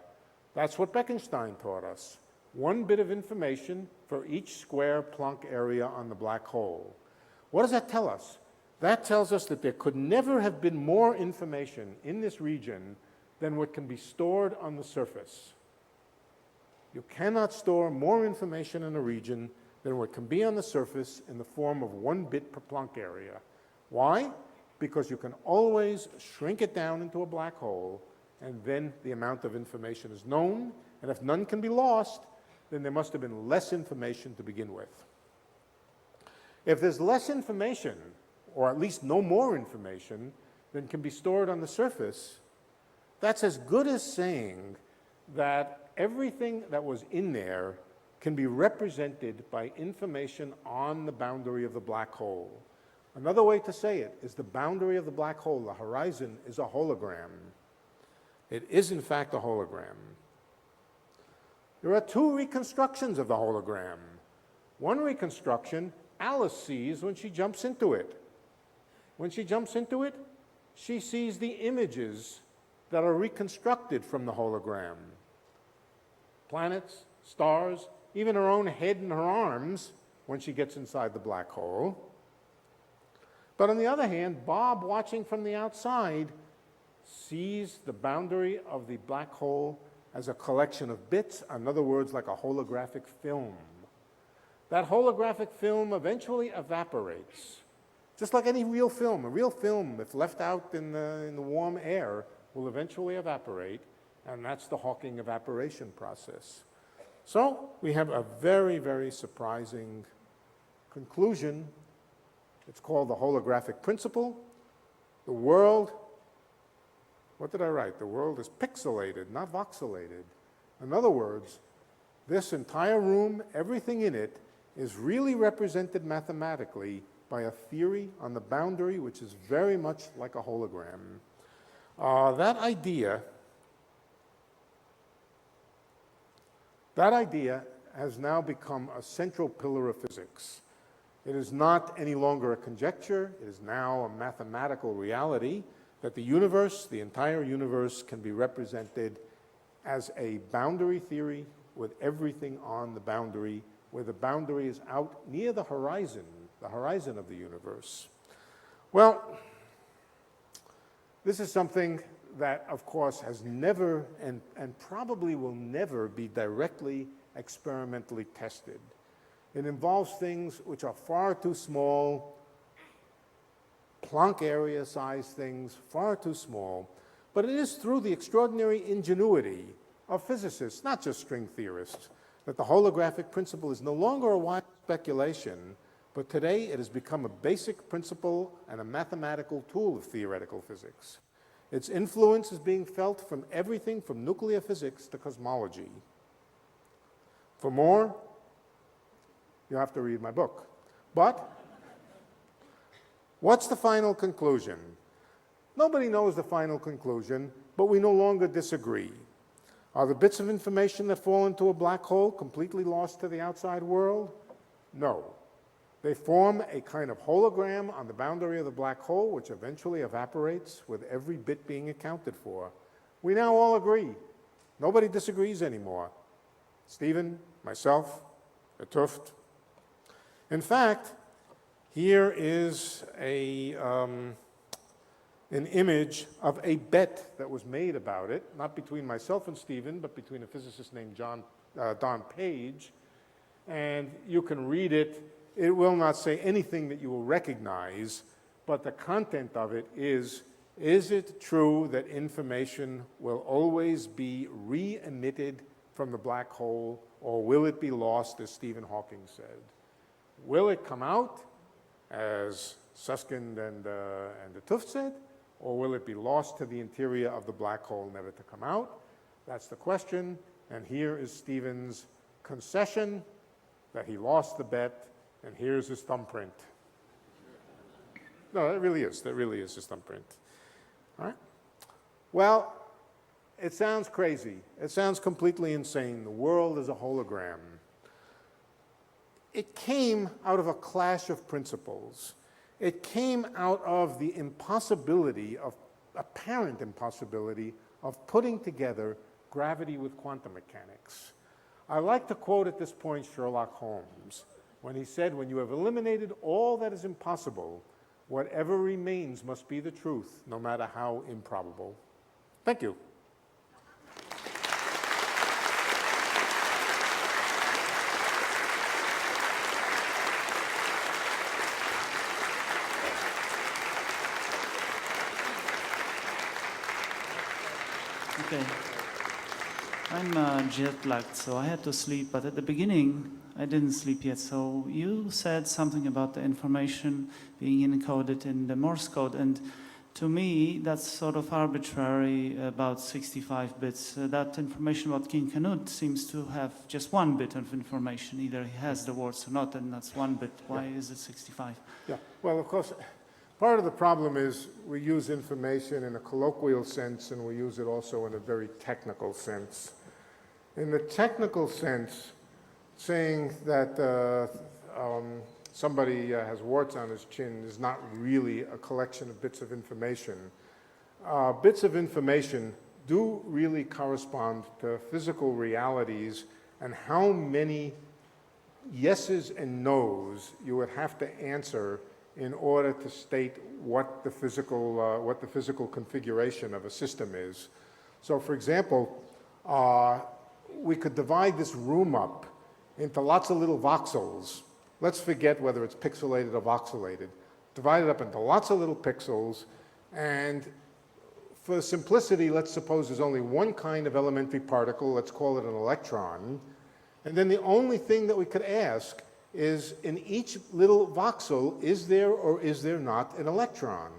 That's what Bekenstein taught us. 1 bit of information for each square Planck area on the black hole. What does that tell us? That tells us that there could never have been more information in this region than what can be stored on the surface. You cannot store more information in a region than what can be on the surface in the form of 1 bit per Planck area. Why? Because you can always shrink it down into a black hole, and then the amount of information is known, and if none can be lost, then there must have been less information to begin with. If there's less information, or at least no more information, than can be stored on the surface, that's as good as saying that everything that was in there can be represented by information on the boundary of the black hole. Another way to say it is the boundary of the black hole, the horizon, is a hologram. It is, in fact, a hologram. There are 2 reconstructions of the hologram. One reconstruction Alice sees when she jumps into it. When she jumps into it, she sees the images that are reconstructed from the hologram. Planets, stars, even her own head and her arms when she gets inside the black hole. But on the other hand, Bob, watching from the outside, sees the boundary of the black hole as a collection of bits, in other words, like a holographic film. That holographic film eventually evaporates, just like any real film. A real film, if left out in the warm air, will eventually evaporate, and that's the Hawking evaporation process. So we have a very, very surprising conclusion. It's called the holographic principle. The world, what did I write? The world is pixelated, not voxelated. In other words, this entire room, everything in it, is really represented mathematically by a theory on the boundary which is very much like a hologram. That idea has now become a central pillar of physics. It is not any longer a conjecture. It is now a mathematical reality that the universe, the entire universe, can be represented as a boundary theory with everything on the boundary, where the boundary is out near the horizon of the universe. Well, this is something that, of course, has never and probably will never be directly experimentally tested. It involves things which are far too small, Planck area size things, far too small. But it is through the extraordinary ingenuity of physicists, not just string theorists, that the holographic principle is no longer a wild speculation, but today it has become a basic principle and a mathematical tool of theoretical physics. Its influence is being felt from everything from nuclear physics to cosmology. For more, you have to read my book. But what's the final conclusion? Nobody knows the final conclusion, but we no longer disagree. Are the bits of information that fall into a black hole completely lost to the outside world? No. They form a kind of hologram on the boundary of the black hole, which eventually evaporates with every bit being accounted for. We now all agree. Nobody disagrees anymore. Stephen, myself, 't Hooft. In fact, here is an image of a bet that was made about it, not between myself and Stephen, but between a physicist named Don Page. And you can read it. It will not say anything that you will recognize, but the content of it is it true that information will always be re-emitted from the black hole, or will it be lost, as Stephen Hawking said? Will it come out, as Susskind and 't Hooft said, or will it be lost to the interior of the black hole, never to come out? That's the question, and here is Stephen's concession that he lost the bet, and here's his thumbprint. No, that really is his thumbprint. All right? Well, it sounds crazy. It sounds completely insane. The world is a hologram. It came out of a clash of principles. It came out of the apparent impossibility of putting together gravity with quantum mechanics. I like to quote at this point Sherlock Holmes, when he said, when you have eliminated all that is impossible, whatever remains must be the truth, no matter how improbable. Thank you. Okay. I'm jet-lagged, so I had to sleep, but at the beginning, I didn't sleep yet. So you said something about the information being encoded in the Morse code, and to me, that's sort of arbitrary, about 65 bits. That information about King Canute seems to have just one bit of information. Either he has the words or not, and that's one bit. Why is it 65? Yeah, well, of course, part of the problem is we use information in a colloquial sense, and we use it also in a very technical sense. In the technical sense, saying that somebody has warts on his chin is not really a collection of bits of information. Bits of information do really correspond to physical realities and how many yeses and nos you would have to answer in order to state what the physical configuration of a system is. So, for example, we could divide this room up into lots of little voxels. Let's forget whether it's pixelated or voxelated. Divide it up into lots of little pixels, and for simplicity, let's suppose there's only one kind of elementary particle, let's call it an electron, and then the only thing that we could ask is, in each little voxel, is there or is there not an electron?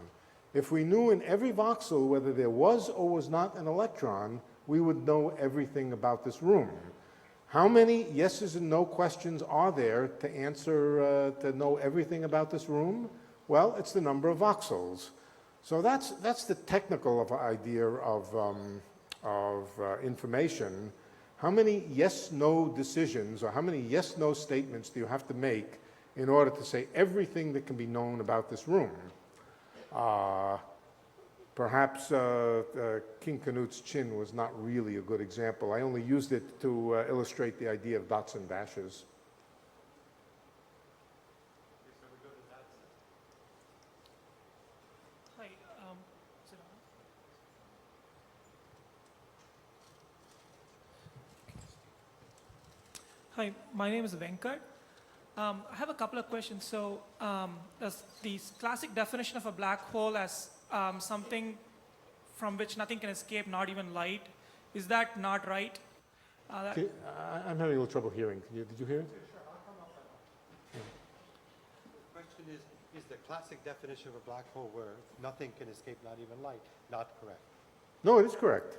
If we knew in every voxel whether there was or was not an electron, we would know everything about this room. How many yeses and no questions are there to answer, to know everything about this room? Well, it's the number of voxels. So that's the technical idea of information. How many yes-no decisions or how many yes-no statements do you have to make in order to say everything that can be known about this room? Perhaps King Canute's chin was not really a good example. I only used it to illustrate the idea of dots and dashes. Hi, is it on? Hi, my name is Venkat. I have a couple of questions. So, does the classic definition of a black hole as something from which nothing can escape, not even light, is that not right? I'm having a little trouble hearing. Did you hear it? Sure, I'll come up with The question is the classic definition of a black hole where nothing can escape, not even light, not correct? No, it is correct.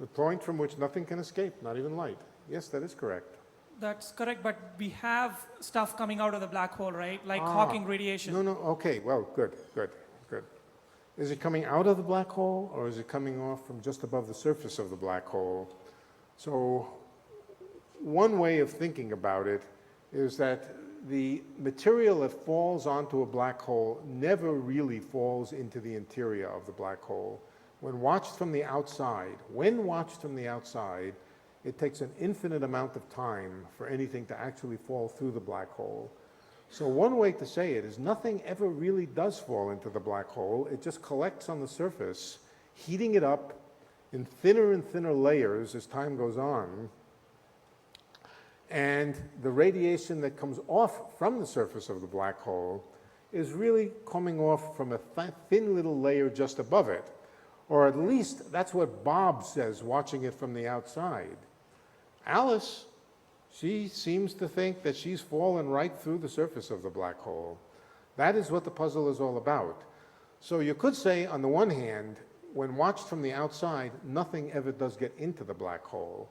The point from which nothing can escape, not even light. Yes, that is correct. That's correct, but we have stuff coming out of the black hole, right? Like Hawking radiation. No, okay, well, good. Is it coming out of the black hole, or is it coming off from just above the surface of the black hole? So one way of thinking about it is that the material that falls onto a black hole never really falls into the interior of the black hole. When watched from the outside, it takes an infinite amount of time for anything to actually fall through the black hole. So one way to say it is nothing ever really does fall into the black hole. It just collects on the surface, heating it up in thinner and thinner layers as time goes on. And the radiation that comes off from the surface of the black hole is really coming off from a thin little layer just above it. Or at least that's what Bob says watching it from the outside. Alice, she seems to think that she's fallen right through the surface of the black hole. That is what the puzzle is all about. So you could say, on the one hand, when watched from the outside, nothing ever does get into the black hole.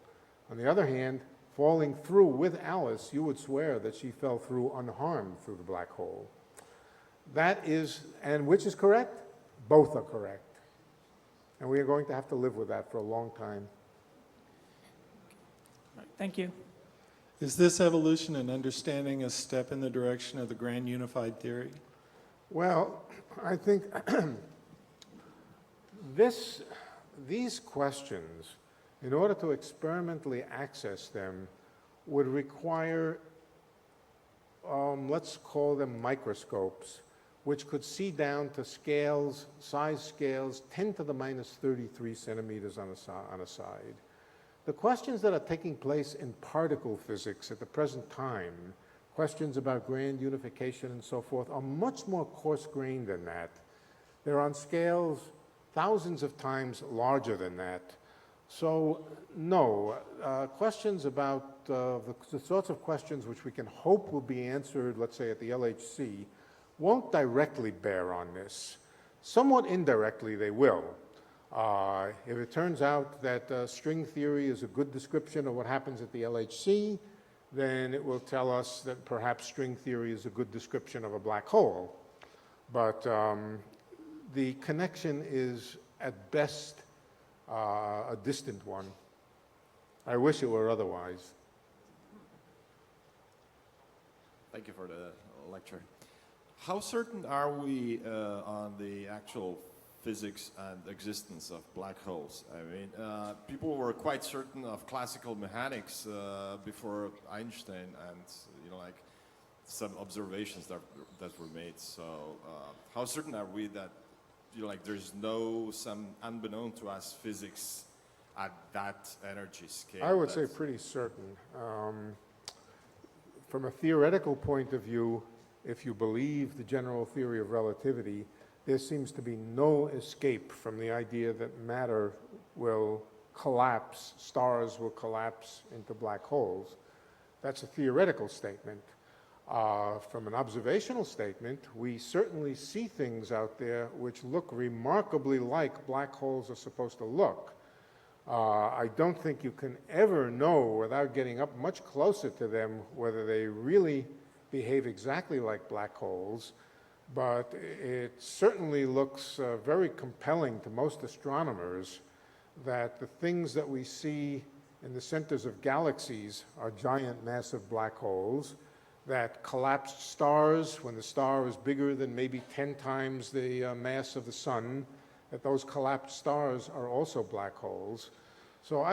On the other hand, falling through with Alice, you would swear that she fell through unharmed through the black hole. That is, and which is correct? Both are correct. And we are going to have to live with that for a long time. Thank you. Is this evolution and understanding a step in the direction of the grand unified theory? Well, I think these questions, in order to experimentally access them, would require, let's call them microscopes, which could see down to scales, size scales, 10 to the minus 33 centimeters on a side. The questions that are taking place in particle physics at the present time, questions about grand unification and so forth, are much more coarse-grained than that. They're on scales thousands of times larger than that. So, no, questions about the sorts of questions which we can hope will be answered, let's say, at the LHC, won't directly bear on this. Somewhat indirectly, they will. If it turns out that string theory is a good description of what happens at the LHC, then it will tell us that perhaps string theory is a good description of a black hole. But the connection is, at best, a distant one. I wish it were otherwise. Thank you for the lecture. How certain are we on the actual physics and existence of black holes. I mean, people were quite certain of classical mechanics before Einstein, and like some observations that were made. So, how certain are we that like there's some unbeknown to us physics at that energy scale? I would say pretty certain. From a theoretical point of view, if you believe the general theory of relativity, there seems to be no escape from the idea that matter will collapse, stars will collapse into black holes. That's a theoretical statement. From an observational statement, we certainly see things out there which look remarkably like black holes are supposed to look. I don't think you can ever know without getting up much closer to them whether they really behave exactly like black holes, but it certainly looks very compelling to most astronomers that the things that we see in the centers of galaxies are giant massive black holes, that collapsed stars, when the star is bigger than maybe 10 times the mass of the sun, that those collapsed stars are also black holes. So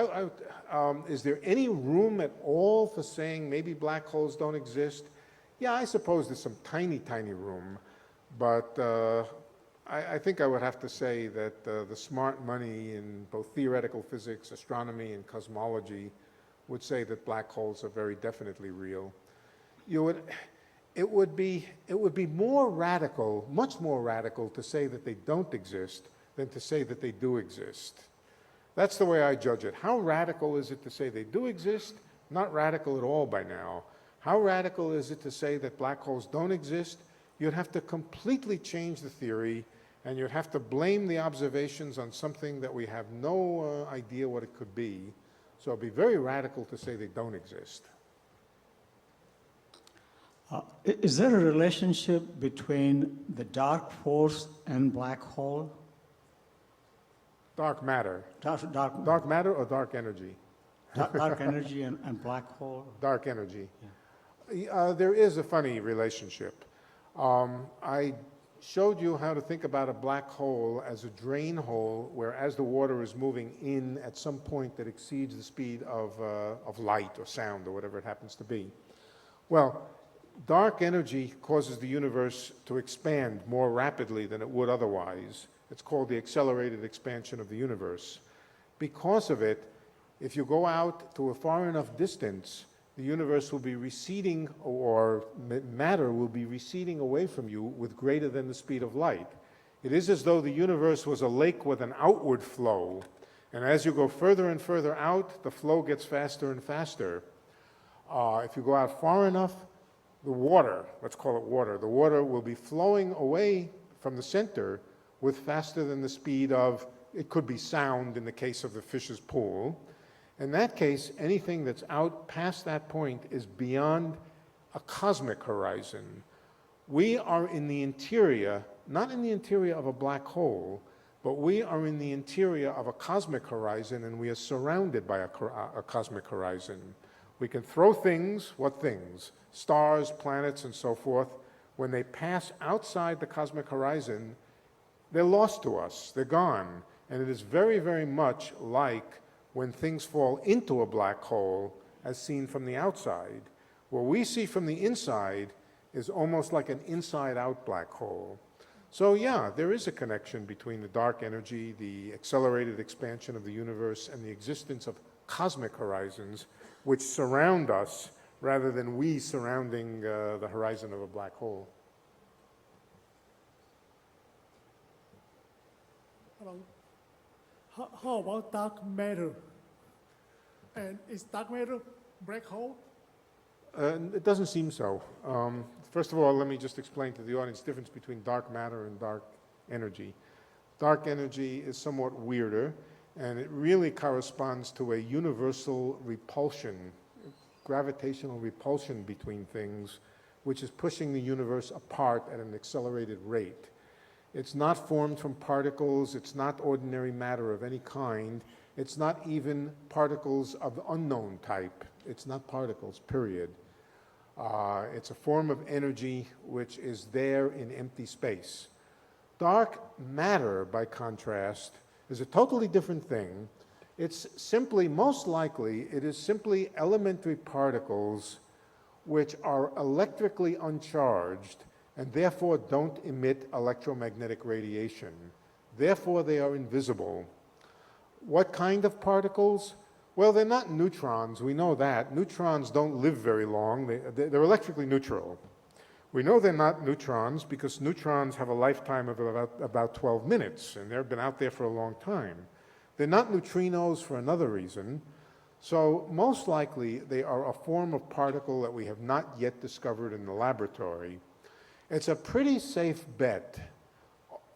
is there any room at all for saying maybe black holes don't exist? Yeah, I suppose there's some tiny, tiny room, but I think I would have to say that the smart money in both theoretical physics, astronomy, and cosmology would say that black holes are very definitely real. It would be more radical, much more radical, to say that they don't exist than to say that they do exist. That's the way I judge it. How radical is it to say they do exist? Not radical at all by now. How radical is it to say that black holes don't exist? You'd have to completely change the theory, and you'd have to blame the observations on something that we have no idea what it could be. So it'd be very radical to say they don't exist. Is there a relationship between the dark force and black hole? Dark matter. Dark Matter or dark energy? dark energy and black hole? Dark energy. Yeah. There is a funny relationship. I showed you how to think about a black hole as a drain hole where as the water is moving in at some point that exceeds the speed of light or sound or whatever it happens to be. Well, dark energy causes the universe to expand more rapidly than it would otherwise. It's called the accelerated expansion of the universe. Because of it, if you go out to a far enough distance, the universe will be receding, or matter will be receding away from you with greater than the speed of light. It is as though the universe was a lake with an outward flow. And as you go further and further out, the flow gets faster and faster. If you go out far enough, the water, let's call it water, the water will be flowing away from the center with faster than the speed of, it could be sound in the case of the fish's pool. In that case, anything that's out past that point is beyond a cosmic horizon. We are in the interior, not in the interior of a black hole, but we are in the interior of a cosmic horizon, and we are surrounded by a cosmic horizon. We can throw things, what things? Stars, planets, and so forth. When they pass outside the cosmic horizon, they're lost to us, they're gone. And it is very, very much like when things fall into a black hole as seen from the outside. What we see from the inside is almost like an inside-out black hole. So yeah, there is a connection between the dark energy, the accelerated expansion of the universe, and the existence of cosmic horizons which surround us rather than we surrounding the horizon of a black hole. Hello. How about dark matter? And is dark matter black hole? It doesn't seem so. First of all, let me just explain to the audience the difference between dark matter and dark energy. Dark energy is somewhat weirder, and it really corresponds to a universal repulsion, gravitational repulsion between things, which is pushing the universe apart at an accelerated rate. It's not formed from particles, it's not ordinary matter of any kind, it's not even particles of unknown type. It's not particles, period. It's a form of energy which is there in empty space. Dark matter, by contrast, is a totally different thing. It's simply, most likely, it is simply elementary particles which are electrically uncharged and therefore don't emit electromagnetic radiation. Therefore, they are invisible. What kind of particles? Well, they're not neutrons, we know that. Neutrons don't live very long, they're electrically neutral. We know they're not neutrons because neutrons have a lifetime of about 12 minutes, and they've been out there for a long time. They're not neutrinos for another reason, so most likely they are a form of particle that we have not yet discovered in the laboratory. It's a pretty safe bet.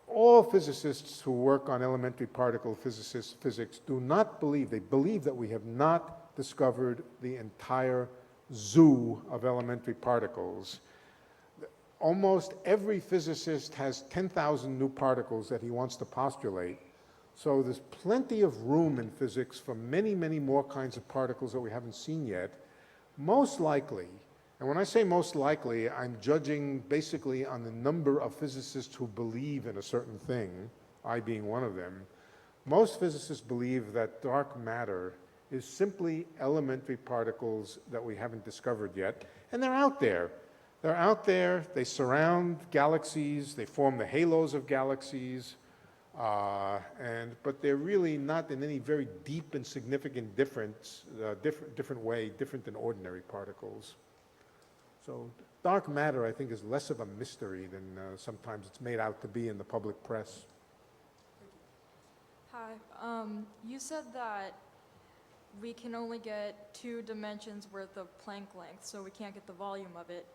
All physicists who work on elementary particle physics do not believe, they believe that we have not discovered the entire zoo of elementary particles. Almost every physicist has 10,000 new particles that he wants to postulate. So there's plenty of room in physics for many, many more kinds of particles that we haven't seen yet. Most likely, and when I say most likely, I'm judging basically on the number of physicists who believe in a certain thing, I being one of them. Most physicists believe that dark matter is simply elementary particles that we haven't discovered yet, and they're out there. They're out there, they surround galaxies, they form the halos of galaxies, but they're really not in any very deep and significant different way, different than ordinary particles. So dark matter, I think, is less of a mystery than sometimes it's made out to be in the public press. Hi. You said that we can only get 2 dimensions worth of Planck length, so we can't get the volume of it.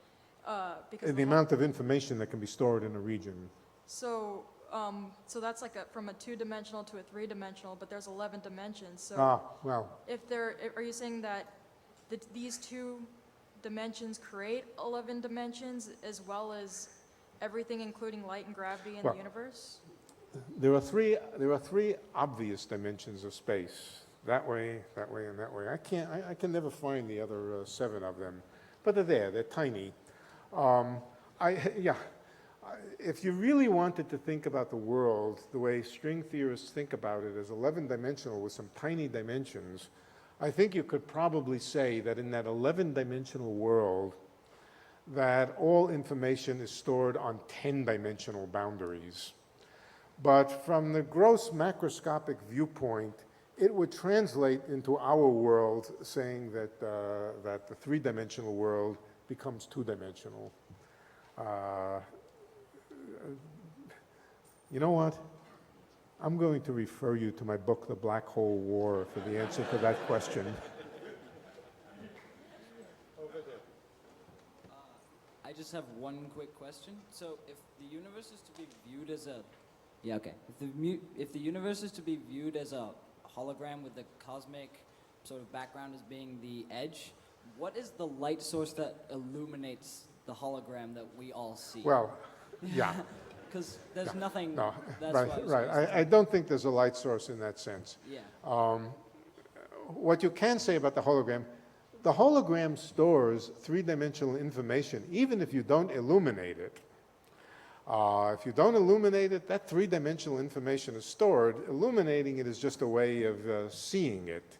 Because The amount of information that can be stored in a region. So that's like from a 2-dimensional to a 3-dimensional, but there's 11 dimensions. So Well, are you saying that these 2 dimensions create 11 dimensions as well as everything, including light and gravity in the universe? there are three obvious dimensions of space. That way, and that way. I can never find the other 7 of them, but they're there. They're tiny. If you really wanted to think about the world the way string theorists think about it, as 11-dimensional with some tiny dimensions, I think you could probably say that in that 11-dimensional world, that all information is stored on 10-dimensional boundaries. But from the gross macroscopic viewpoint, it would translate into our world, saying that that the 3-dimensional world becomes 2-dimensional. You know what? I'm going to refer you to my book, The Black Hole War, for the answer to that question. I just have one quick question. So, if the universe is to be viewed as a, if the universe is to be viewed as a hologram with the cosmic sort of background as being the edge, what is the light source that illuminates the hologram that we all see? Well, yeah. Because there's nothing. No, That's right. I don't think there's a light source in that sense. Yeah. What you can say about the hologram stores 3-dimensional information, even if you don't illuminate it. If you don't illuminate it, that 3-dimensional information is stored. Illuminating it is just a way of seeing it.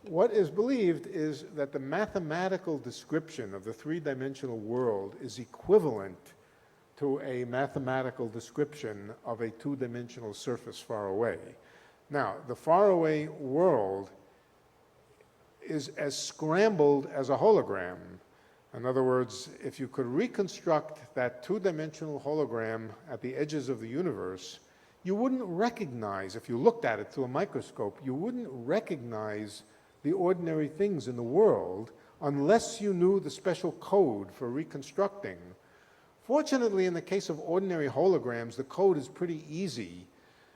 What is believed is that the mathematical description of the 3-dimensional world is equivalent to a mathematical description of a 2-dimensional surface far away. Now, the faraway world is as scrambled as a hologram. In other words, if you could reconstruct that 2-dimensional hologram at the edges of the universe, you wouldn't recognize, if you looked at it through a microscope, you wouldn't recognize the ordinary things in the world unless you knew the special code for reconstructing. Fortunately, in the case of ordinary holograms, the code is pretty easy.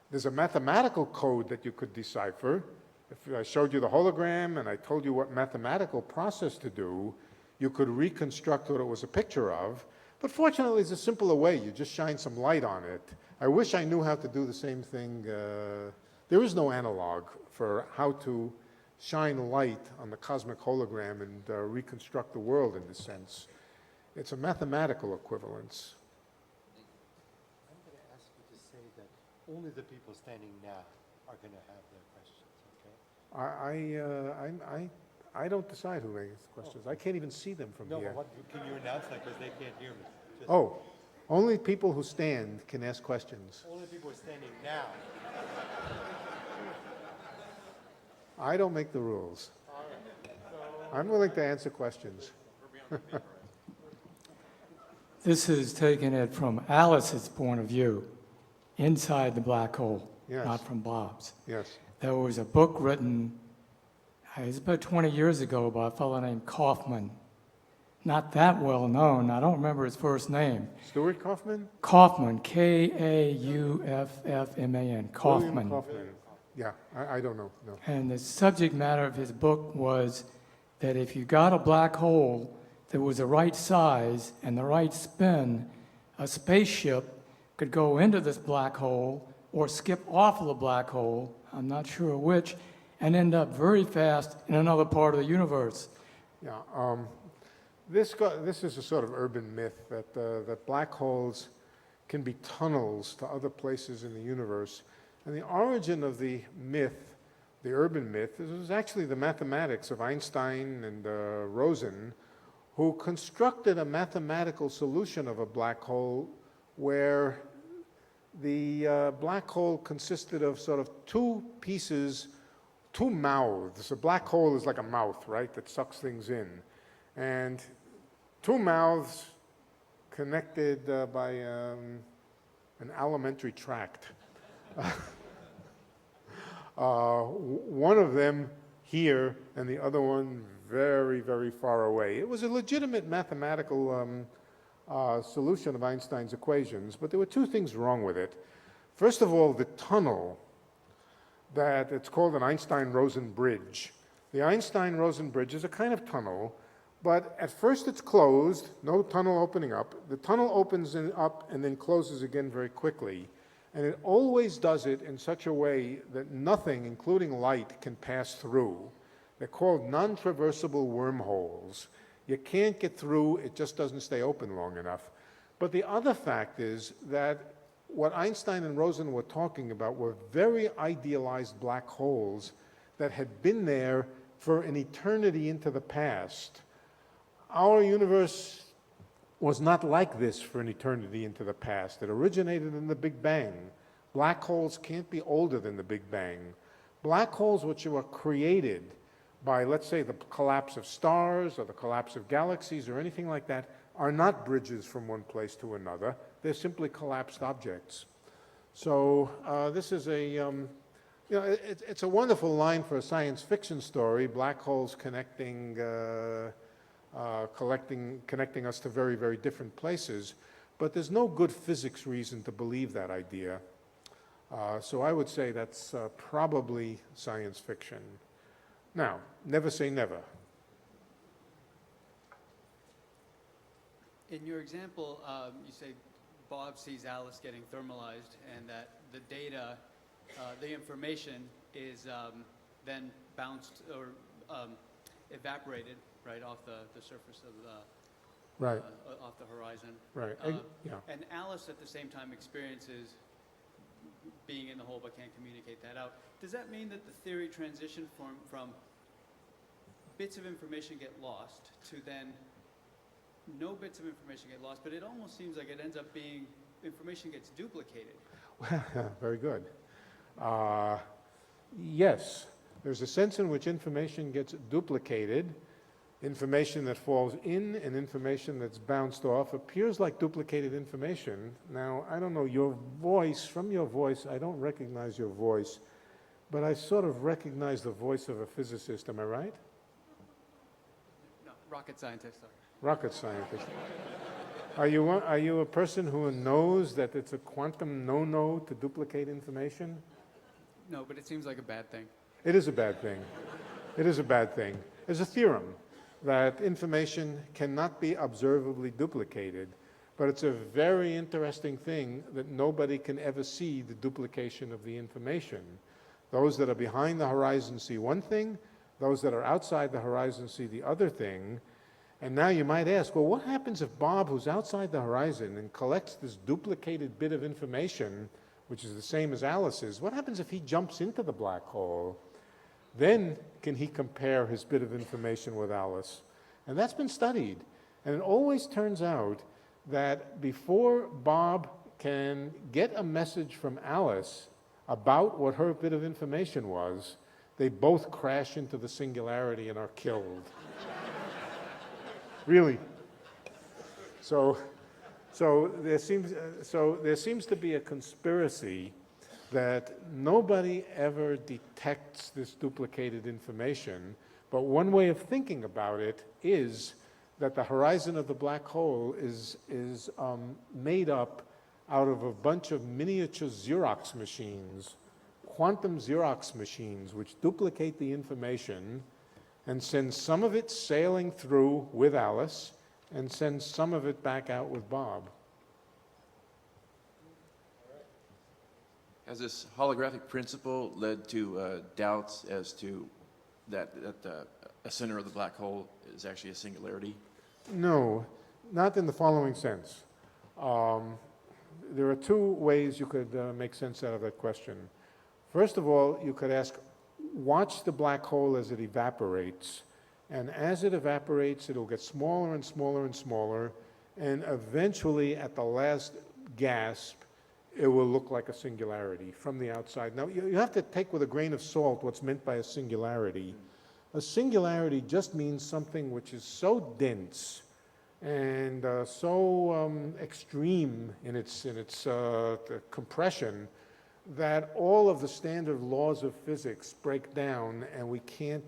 There's a mathematical code that you could decipher. If I showed you the hologram and I told you what mathematical process to do, you could reconstruct what it was a picture of. But fortunately, it's a simpler way. You just shine some light on it. I wish I knew how to do the same thing. There is no analog for how to shine light on the cosmic hologram and reconstruct the world in this sense. It's a mathematical equivalence. say that only the people standing now are going to have their questions, okay? I don't decide who makes questions. I can't even see them from No, here. but what, can you announce that, because they can't hear me? Just Oh, only people who stand can ask questions. Only people who are standing now. I don't make the rules. I'm willing to answer questions. This is taking it from Alice's point of view, inside the black hole, Yes. not from Bob's. Yes. There was a book written, it was about 20 years ago, by a fellow named Kaufman. Not that well known. I don't remember his first name. Stuart Kaufman? Kaufman, Kauffman, Kaufman. William Kaufman. Yeah, I don't know. No. And the subject matter of his book was that if you got a black hole that was the right size and the right spin, a spaceship could go into this black hole or skip off of the black hole, I'm not sure which, and end up very fast in another part of the universe. Yeah. This is a sort of urban myth that black holes can be tunnels to other places in the universe. And the origin of the myth, the urban myth, is actually the mathematics of Einstein and Rosen, who constructed a mathematical solution of a black hole where the black hole consisted of sort of two pieces, two mouths. A black hole is like a mouth, right, that sucks things in. And two mouths connected by an alimentary tract. One of them here and the other one very, very far away. It was a legitimate mathematical solution of Einstein's equations, but there were two things wrong with it. First of all, the tunnel, that it's called an Einstein-Rosen bridge. The Einstein-Rosen bridge is a kind of tunnel, but at first it's closed, no tunnel opening up. The tunnel opens up and then closes again very quickly. And it always does it in such a way that nothing, including light, can pass through. They're called non-traversable wormholes. You can't get through, it just doesn't stay open long enough. But the other fact is that what Einstein and Rosen were talking about were very idealized black holes that had been there for an eternity into the past. Our universe was not like this for an eternity into the past. It originated in the Big Bang. Black holes can't be older than the Big Bang. Black holes which were created by, let's say, the collapse of stars or the collapse of galaxies or anything like that are not bridges from one place to another. They're simply collapsed objects. So this is a, it's a wonderful line for a science fiction story, black holes connecting us to very, very different places. But there's no good physics reason to believe that idea. So I would say that's probably science fiction. Now, never say never. In your example, you say Bob sees Alice getting thermalized and that the data, the information is then bounced or evaporated right off the surface of the off the horizon. Right. Yeah. And Alice at the same time experiences being in the hole but can't communicate that out. Does that mean that the theory transition from bits of information get lost to then no bits of information get lost, but it almost seems like it ends up being information gets duplicated? Very good. Yes, there's a sense in which information gets duplicated. Information that falls in and information that's bounced off appears like duplicated information. Now, I don't know, your voice, from your voice, I don't recognize your voice, but I sort of recognize the voice of a physicist, am I right? No, rocket scientist, sorry. Rocket scientist. Are you a person who knows that it's a quantum no-no to duplicate information? No, but it seems like a bad thing. It is a bad thing. It is a bad thing. There's a theorem that information cannot be observably duplicated, but it's a very interesting thing that nobody can ever see the duplication of the information. Those that are behind the horizon see one thing, those that are outside the horizon see the other thing. And now you might ask, well, what happens if Bob, who's outside the horizon and collects this duplicated bit of information, which is the same as Alice's, what happens if he jumps into the black hole? Then can he compare his bit of information with Alice? And that's been studied. And it always turns out that before Bob can get a message from Alice about what her bit of information was, they both crash into the singularity and are killed. Really. So there seems to be a conspiracy that nobody ever detects this duplicated information, but one way of thinking about it is that the horizon of the black hole is made up out of a bunch of miniature Xerox machines, quantum Xerox machines, which duplicate the information and send some of it sailing through with Alice and send some of it back out with Bob. Has this holographic principle led to doubts as to that a center of the black hole is actually a singularity? No, not in the following sense. There are two ways you could make sense out of that question. First of all, you could ask, watch the black hole as it evaporates, and as it evaporates, it'll get smaller and smaller and smaller, and eventually, at the last gasp, it will look like a singularity from the outside. Now, you have to take with a grain of salt what's meant by a singularity. A singularity just means something which is so dense and so extreme in its compression that all of the standard laws of physics break down, and we can't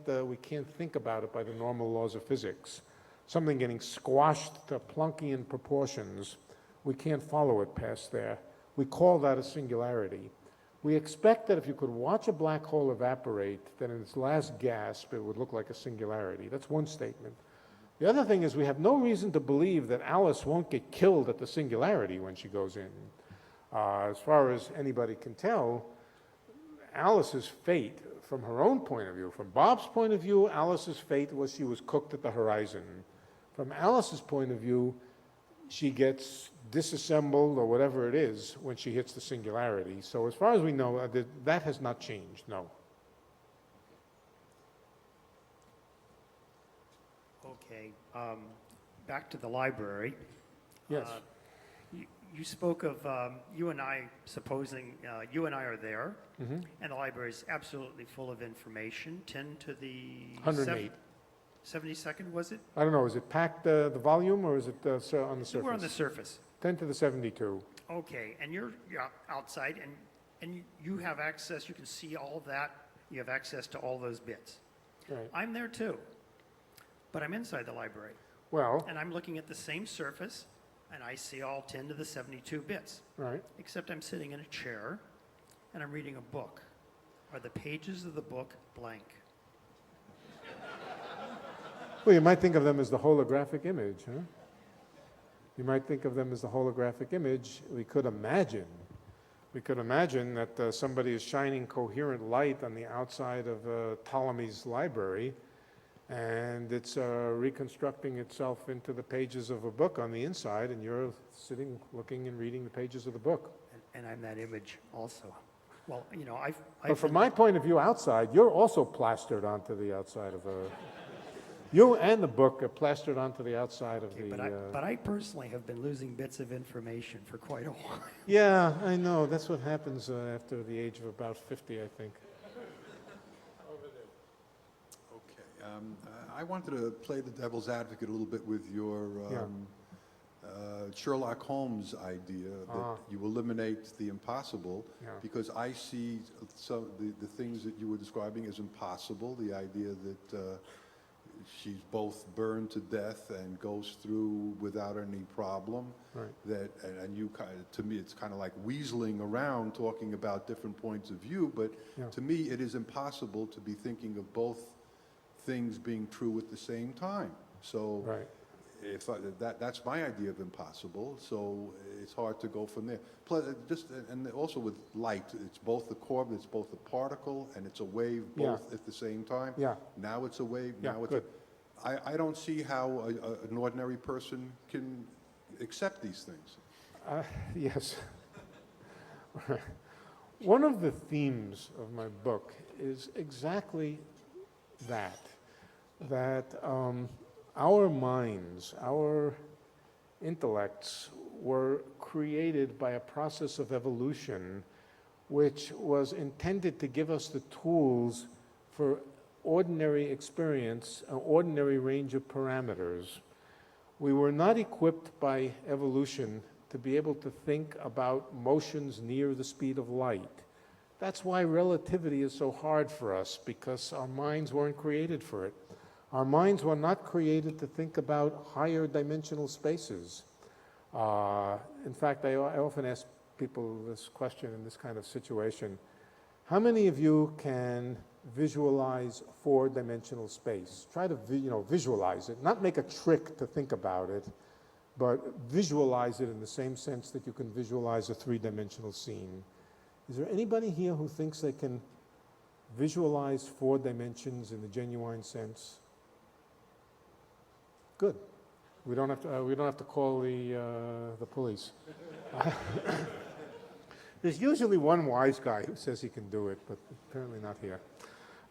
think about it by the normal laws of physics. Something getting squashed to Planckian proportions, we can't follow it past there. We call that a singularity. We expect that if you could watch a black hole evaporate, then in its last gasp, it would look like a singularity. That's one statement. The other thing is we have no reason to believe that Alice won't get killed at the singularity when she goes in. As far as anybody can tell, Alice's fate, from her own point of view, from Bob's point of view, Alice's fate was she was cooked at the horizon. From Alice's point of view, she gets disassembled or whatever it is when she hits the singularity. So as far as we know, that has not changed, no. Okay, back to the library. Yes. You spoke of you and I supposing you and I are there, Mm-hmm. and the library is absolutely full of information. 10 to the 108. 72nd, was it? I don't know, is it packed, the volume, or is it on the surface? We're on the surface. 10 to the 72. Okay, and you're outside, and you have access. You can see all of that. You have access to all those bits. Right. I'm there too, but I'm inside the library. Well, And I'm looking at the same surface, and I see all 10 to the 72 bits. right. Except I'm sitting in a chair, and I'm reading a book. Are the pages of the book blank? Well, you might think of them as the holographic image, huh? You might think of them as the holographic image. We could imagine that somebody is shining coherent light on the outside of Ptolemy's library, and it's reconstructing itself into the pages of a book on the inside, and you're sitting, looking and reading the pages of the book. And I'm that image also. Well, you know, But from my point of view outside, you're also plastered onto the outside of a... You and the book are plastered onto the outside of the... But I personally have been losing bits of information for quite a while. Yeah, I know. That's what happens after the age of about 50, I think. Okay. I wanted to play the devil's advocate a little bit with your Sherlock Holmes idea that you eliminate the impossible, because I see some the things that you were describing as impossible. The idea that she's both burned to death and goes through without any problem. Right. That and you kind of, to me, it's kind of like weaseling around talking about different points of view. But to me, it is impossible to be thinking of both things being true at the same time. So if that's my idea of impossible. So it's hard to go from there. Plus, and also with light, it's both the core, it's both a particle and it's a wave both at the same time. Yeah. Now it's a wave. Yeah, Now it's good. I don't see how an ordinary person can accept these things. Yes. One of the themes of my book is exactly that, our minds, our intellects were created by a process of evolution which was intended to give us the tools for ordinary experience, an ordinary range of parameters. We were not equipped by evolution to be able to think about motions near the speed of light. That's why relativity is so hard for us, because our minds weren't created for it. Our minds were not created to think about higher dimensional spaces. In fact, I often ask people this question in this kind of situation. How many of you can visualize four-dimensional space? Try to visualize it, not make a trick to think about it, but visualize it in the same sense that you can visualize a three-dimensional scene. Is there anybody here who thinks they can visualize four dimensions in the genuine sense? Good. We don't have to call the police. There's usually one wise guy who says he can do it, but apparently not here.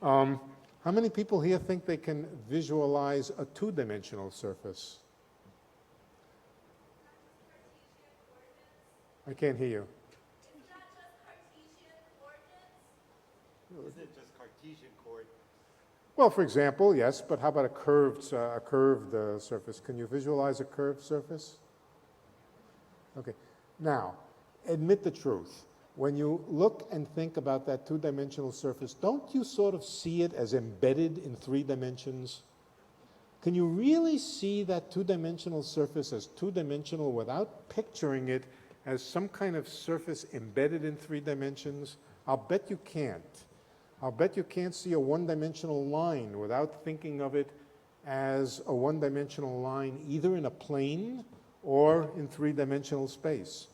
How many people here think they can visualize a two-dimensional surface? I can't hear you. Isn't it just Cartesian coordinates? Well, for example, yes, but how about a curved surface? Can you visualize a curved surface? Okay. Now, admit the truth. When you look and think about that two-dimensional surface, don't you sort of see it as embedded in three dimensions? Can you really see that two-dimensional surface as two-dimensional without picturing it as some kind of surface embedded in three dimensions? I'll bet you can't. I'll bet you can't see a one-dimensional line without thinking of it as a one-dimensional line either in a plane or in three-dimensional space.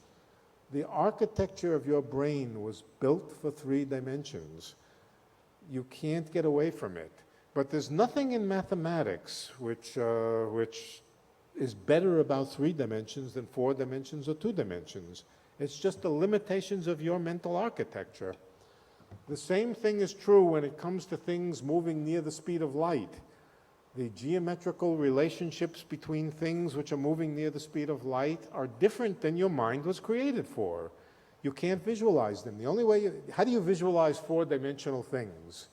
The architecture of your brain was built for three dimensions. You can't get away from it. But there's nothing in mathematics which is better about three dimensions than four dimensions or two dimensions. It's just the limitations of your mental architecture. The same thing is true when it comes to things moving near the speed of light. The geometrical relationships between things which are moving near the speed of light are different than your mind was created for. You can't visualize them. The only way how do you visualize four-dimensional things?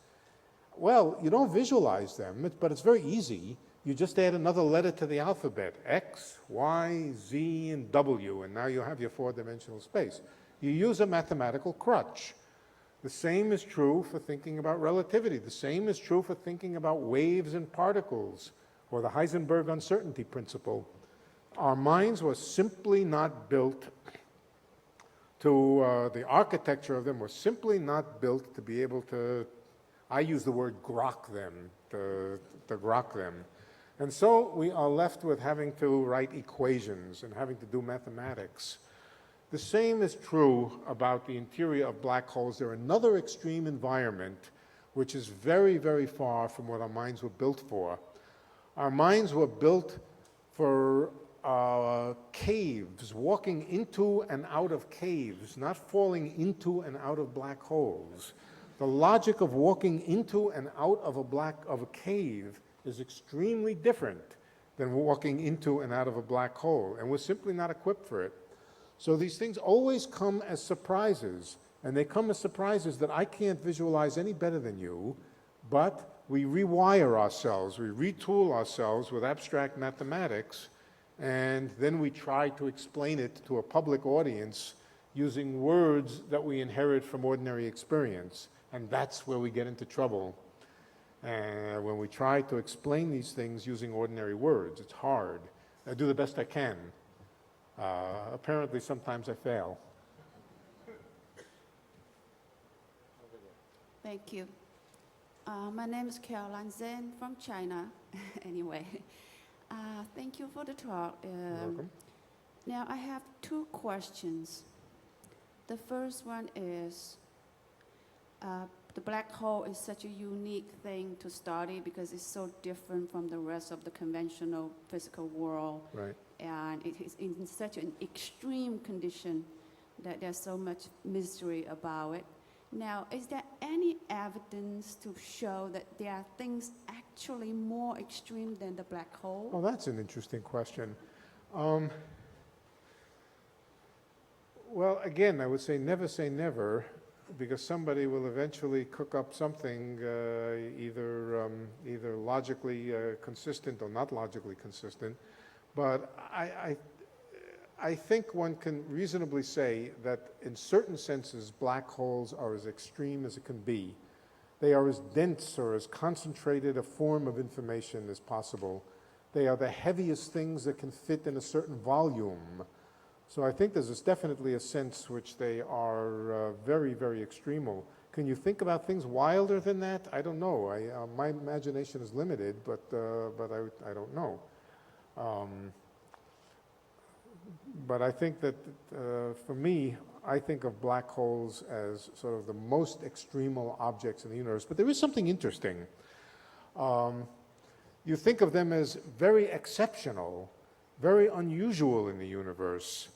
Well, you don't visualize them, but it's very easy. You just add another letter to the alphabet, X, Y, Z, and W, and now you have your four-dimensional space. You use a mathematical crutch. The same is true for thinking about relativity. The same is true for thinking about waves and particles, or the Heisenberg uncertainty principle. Our minds were simply not built to, the architecture of them was simply not built to be able to, I use the word grok them, to grok them. And so we are left with having to write equations and having to do mathematics. The same is true about the interior of black holes. They're another extreme environment which is very, very far from what our minds were built for. Our minds were built for caves, walking into and out of caves, not falling into and out of black holes. The logic of walking into and out of a cave is extremely different than walking into and out of a black hole, and we're simply not equipped for it. So these things always come as surprises, and they come as surprises that I can't visualize any better than you, but we rewire ourselves, we retool ourselves with abstract mathematics, and then we try to explain it to a public audience using words that we inherit from ordinary experience, and that's where we get into trouble. When we try to explain these things using ordinary words, it's hard. I do the best I can. Apparently, sometimes I fail. Thank you. My name is Caroline Zhen from China. Anyway, thank you for the talk. You're welcome. Now, I have two questions. The first one is, the black hole is such a unique thing to study because it's so different from the rest of the conventional physical world. Right. And it is in such an extreme condition that there's so much mystery about it. Now, is there any evidence to show that there are things actually more extreme than the black hole? Well, that's an interesting question. Well, again, I would say never, because somebody will eventually cook up something either logically consistent or not logically consistent. But I think one can reasonably say that in certain senses, black holes are as extreme as it can be. They are as dense or as concentrated a form of information as possible. They are the heaviest things that can fit in a certain volume. So I think there's definitely a sense which they are very, very extremal. Can you think about things wilder than that? I don't know. My imagination is limited, but I don't know. But I think that for me, I think of black holes as sort of the most extremal objects in the universe. But there is something interesting. You think of them as very exceptional, very unusual in the universe.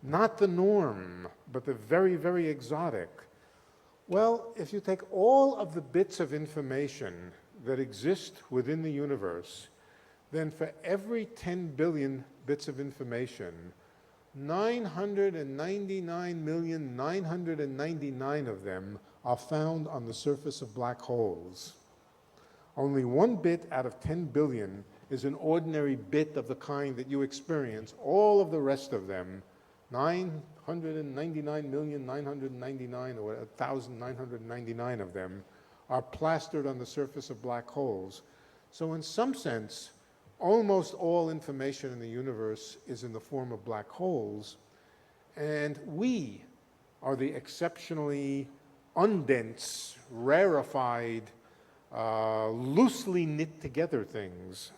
Not the norm, but the very, very exotic. Well, if you take all of the bits of information that exist within the universe, then for every 10 billion bits of information, 999,999 of them are found on the surface of black holes. Only 1 bit out of 10 billion is an ordinary bit of the kind that you experience. All of the rest of them, 999,999 or 1,999 of them, are plastered on the surface of black holes. So in some sense, almost all information in the universe is in the form of black holes, and we are the exceptionally undense, rarefied, loosely knit together things.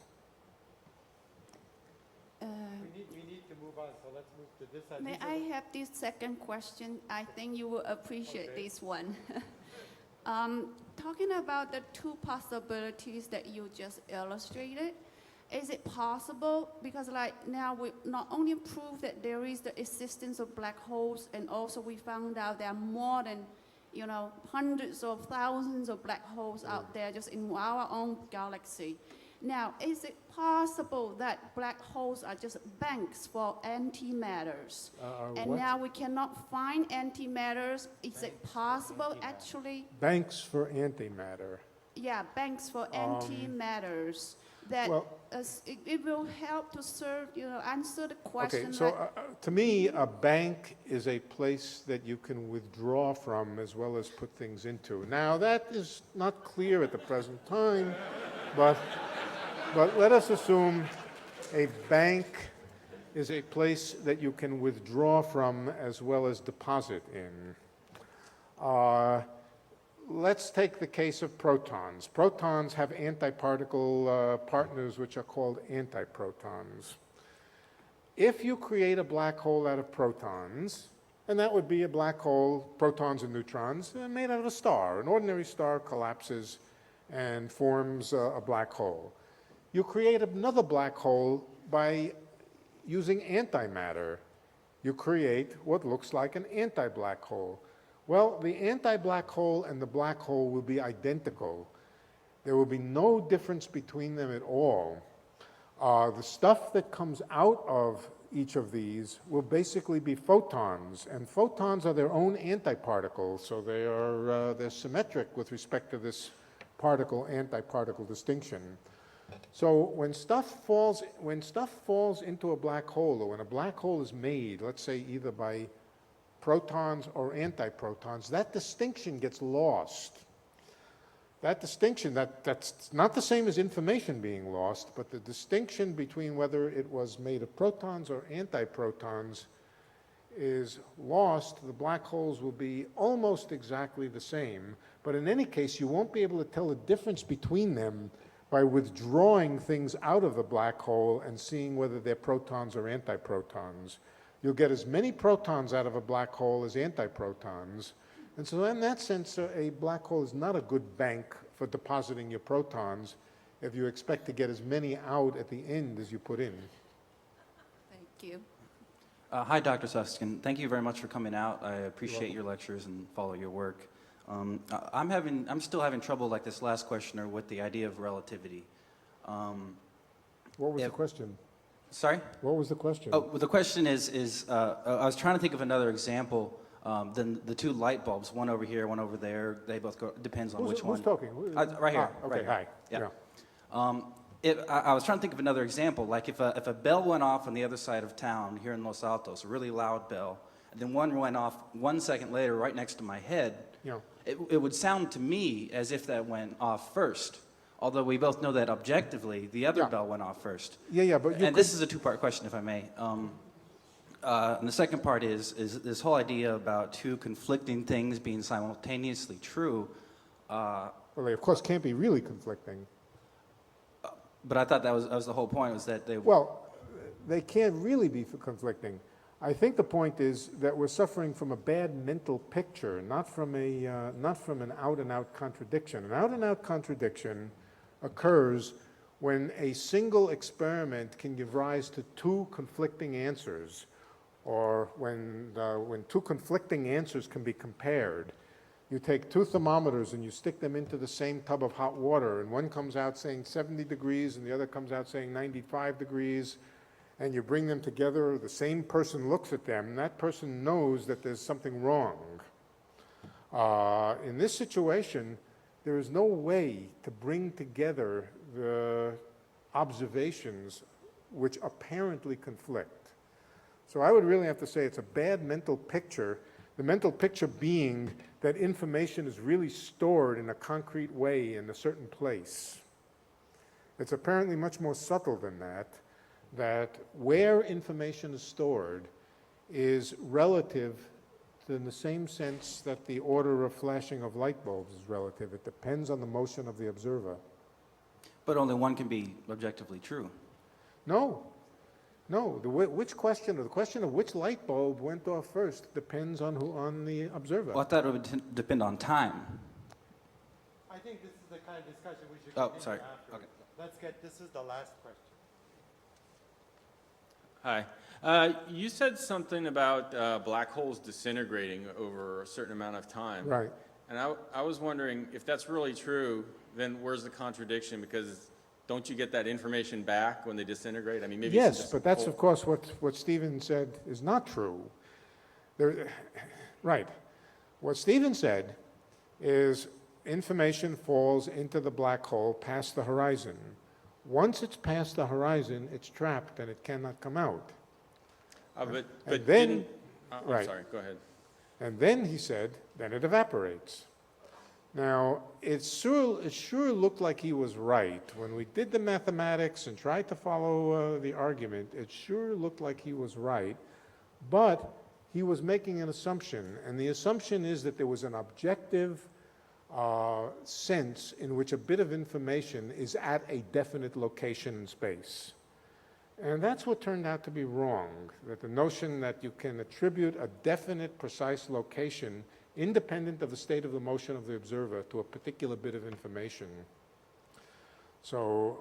We need to move on, so let's move to this side. May I have this second question? I think you will appreciate this one. Talking about the two possibilities that you just illustrated, is it possible, because like now we not only prove that there is the existence of black holes, and also we found out there are more than, hundreds of thousands of black holes out there just in our own galaxy. Now, is it possible that black holes are just banks for antimatters? And what? now we cannot find antimatters. Is it possible, actually? Banks for antimatter. Yeah, banks for antimatters. That well- it will help to serve, answer the question. Okay, so to me, a bank is a place that you can withdraw from as well as put things into. Now, that is not clear at the present time, but let us assume a bank is a place that you can withdraw from as well as deposit in. Let's take the case of protons. Protons have antiparticle partners which are called antiprotons. If you create a black hole out of protons, and that would be a black hole, protons and neutrons, made out of a star. An ordinary star collapses and forms a black hole. You create another black hole by using antimatter. You create what looks like an anti-black hole. Well, the anti-black hole and the black hole will be identical. There will be no difference between them at all. The stuff that comes out of each of these will basically be photons, and photons are their own antiparticle, so they're symmetric with respect to this particle-antiparticle distinction. So when stuff falls into a black hole, or when a black hole is made, let's say either by protons or antiprotons, that distinction gets lost. That distinction, that's not the same as information being lost, but the distinction between whether it was made of protons or antiprotons is lost. The black holes will be almost exactly the same, but in any case, you won't be able to tell the difference between them by withdrawing things out of the black hole and seeing whether they're protons or antiprotons. You'll get as many protons out of a black hole as antiprotons. And so in that sense, a black hole is not a good bank for depositing your protons if you expect to get as many out at the end as you put in. Thank you. Hi, Dr. Susskind. Thank you very much for coming out. I appreciate your lectures and follow your work. I'm still having trouble, like this last questioner, with the idea of relativity. What was the question? Sorry? What was the question? Oh, well, the question is I was trying to think of another example than the two light bulbs, one over here, one over there. They both go, depends on which one. Who's talking? Right here. Okay, right here. hi. Yeah. I was trying to think of another example, like if a bell went off on the other side of town here in Los Altos, a really loud bell, and then one went off 1 second later right next to my head, Yeah. it would sound to me as if that went off first. Although we both know that objectively, the other bell went off first. Yeah, but and this is a two-part question, if I may. And the second part is this whole idea about two conflicting things being simultaneously true. Well, they of course can't be really conflicting. But I thought that was the whole point, was that they... Well, they can't really be conflicting. I think the point is that we're suffering from a bad mental picture, not from an out-and-out contradiction. An out-and-out contradiction occurs when a single experiment can give rise to two conflicting answers, or when two conflicting answers can be compared. You take two thermometers and you stick them into the same tub of hot water, and one comes out saying 70 degrees and the other comes out saying 95 degrees, and you bring them together, the same person looks at them, and that person knows that there's something wrong. In this situation, there is no way to bring together the observations which apparently conflict. So I would really have to say it's a bad mental picture, the mental picture being that information is really stored in a concrete way in a certain place. It's apparently much more subtle than that, that where information is stored is relative in the same sense that the order of flashing of light bulbs is relative. It depends on the motion of the observer. But only one can be objectively true. No. No. Which question, or the question of which light bulb went off first, depends on the observer. Well, I thought it would depend on time. I think this is the kind of discussion we should Oh, continue sorry. after. Okay. This is the last question. Hi. You said something about black holes disintegrating over a certain amount of time. Right. And I was wondering, if that's really true, then where's the contradiction? Because don't you get that information back when they disintegrate? I mean, maybe it's Yes, just but that's of course what Stephen said is not true. Right. What Stephen said is information falls into the black hole past the horizon. Once it's past the horizon, it's trapped and it cannot come out. But and then, didn't, I'm right. sorry, go ahead. And then he said, then it evaporates. Now, it sure looked like he was right. When we did the mathematics and tried to follow the argument, it sure looked like he was right. But he was making an assumption, and the assumption is that there was an objective sense in which a bit of information is at a definite location in space. And that's what turned out to be wrong, that the notion that you can attribute a definite, precise location independent of the state of the motion of the observer to a particular bit of information. So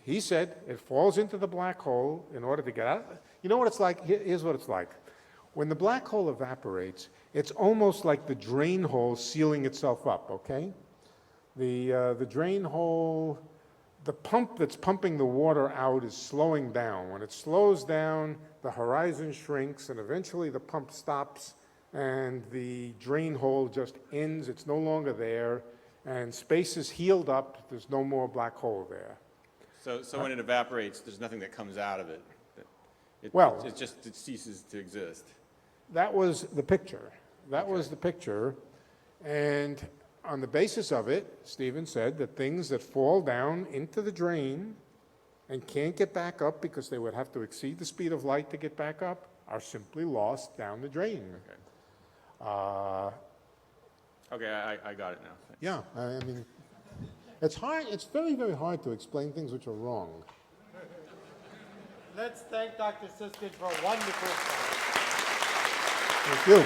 he said it falls into the black hole in order to get out. You know what it's like? Here's what it's like. When the black hole evaporates, it's almost like the drain hole sealing itself up, okay? The drain hole, the pump that's pumping the water out is slowing down. When it slows down, the horizon shrinks, and eventually the pump stops, and the drain hole just ends. It's no longer there, and space is healed up. There's no more black hole there. So when it evaporates, there's nothing that comes out of it. It ceases to exist. That was the picture. That was the picture. And on the basis of it, Stephen said that things that fall down into the drain and can't get back up because they would have to exceed the speed of light to get back up are simply lost down the drain. Okay, I got it now. Thanks. Yeah, I mean, it's hard. It's very, very hard to explain things which are wrong. Let's thank Dr. Susskind for a wonderful talk. Thank you.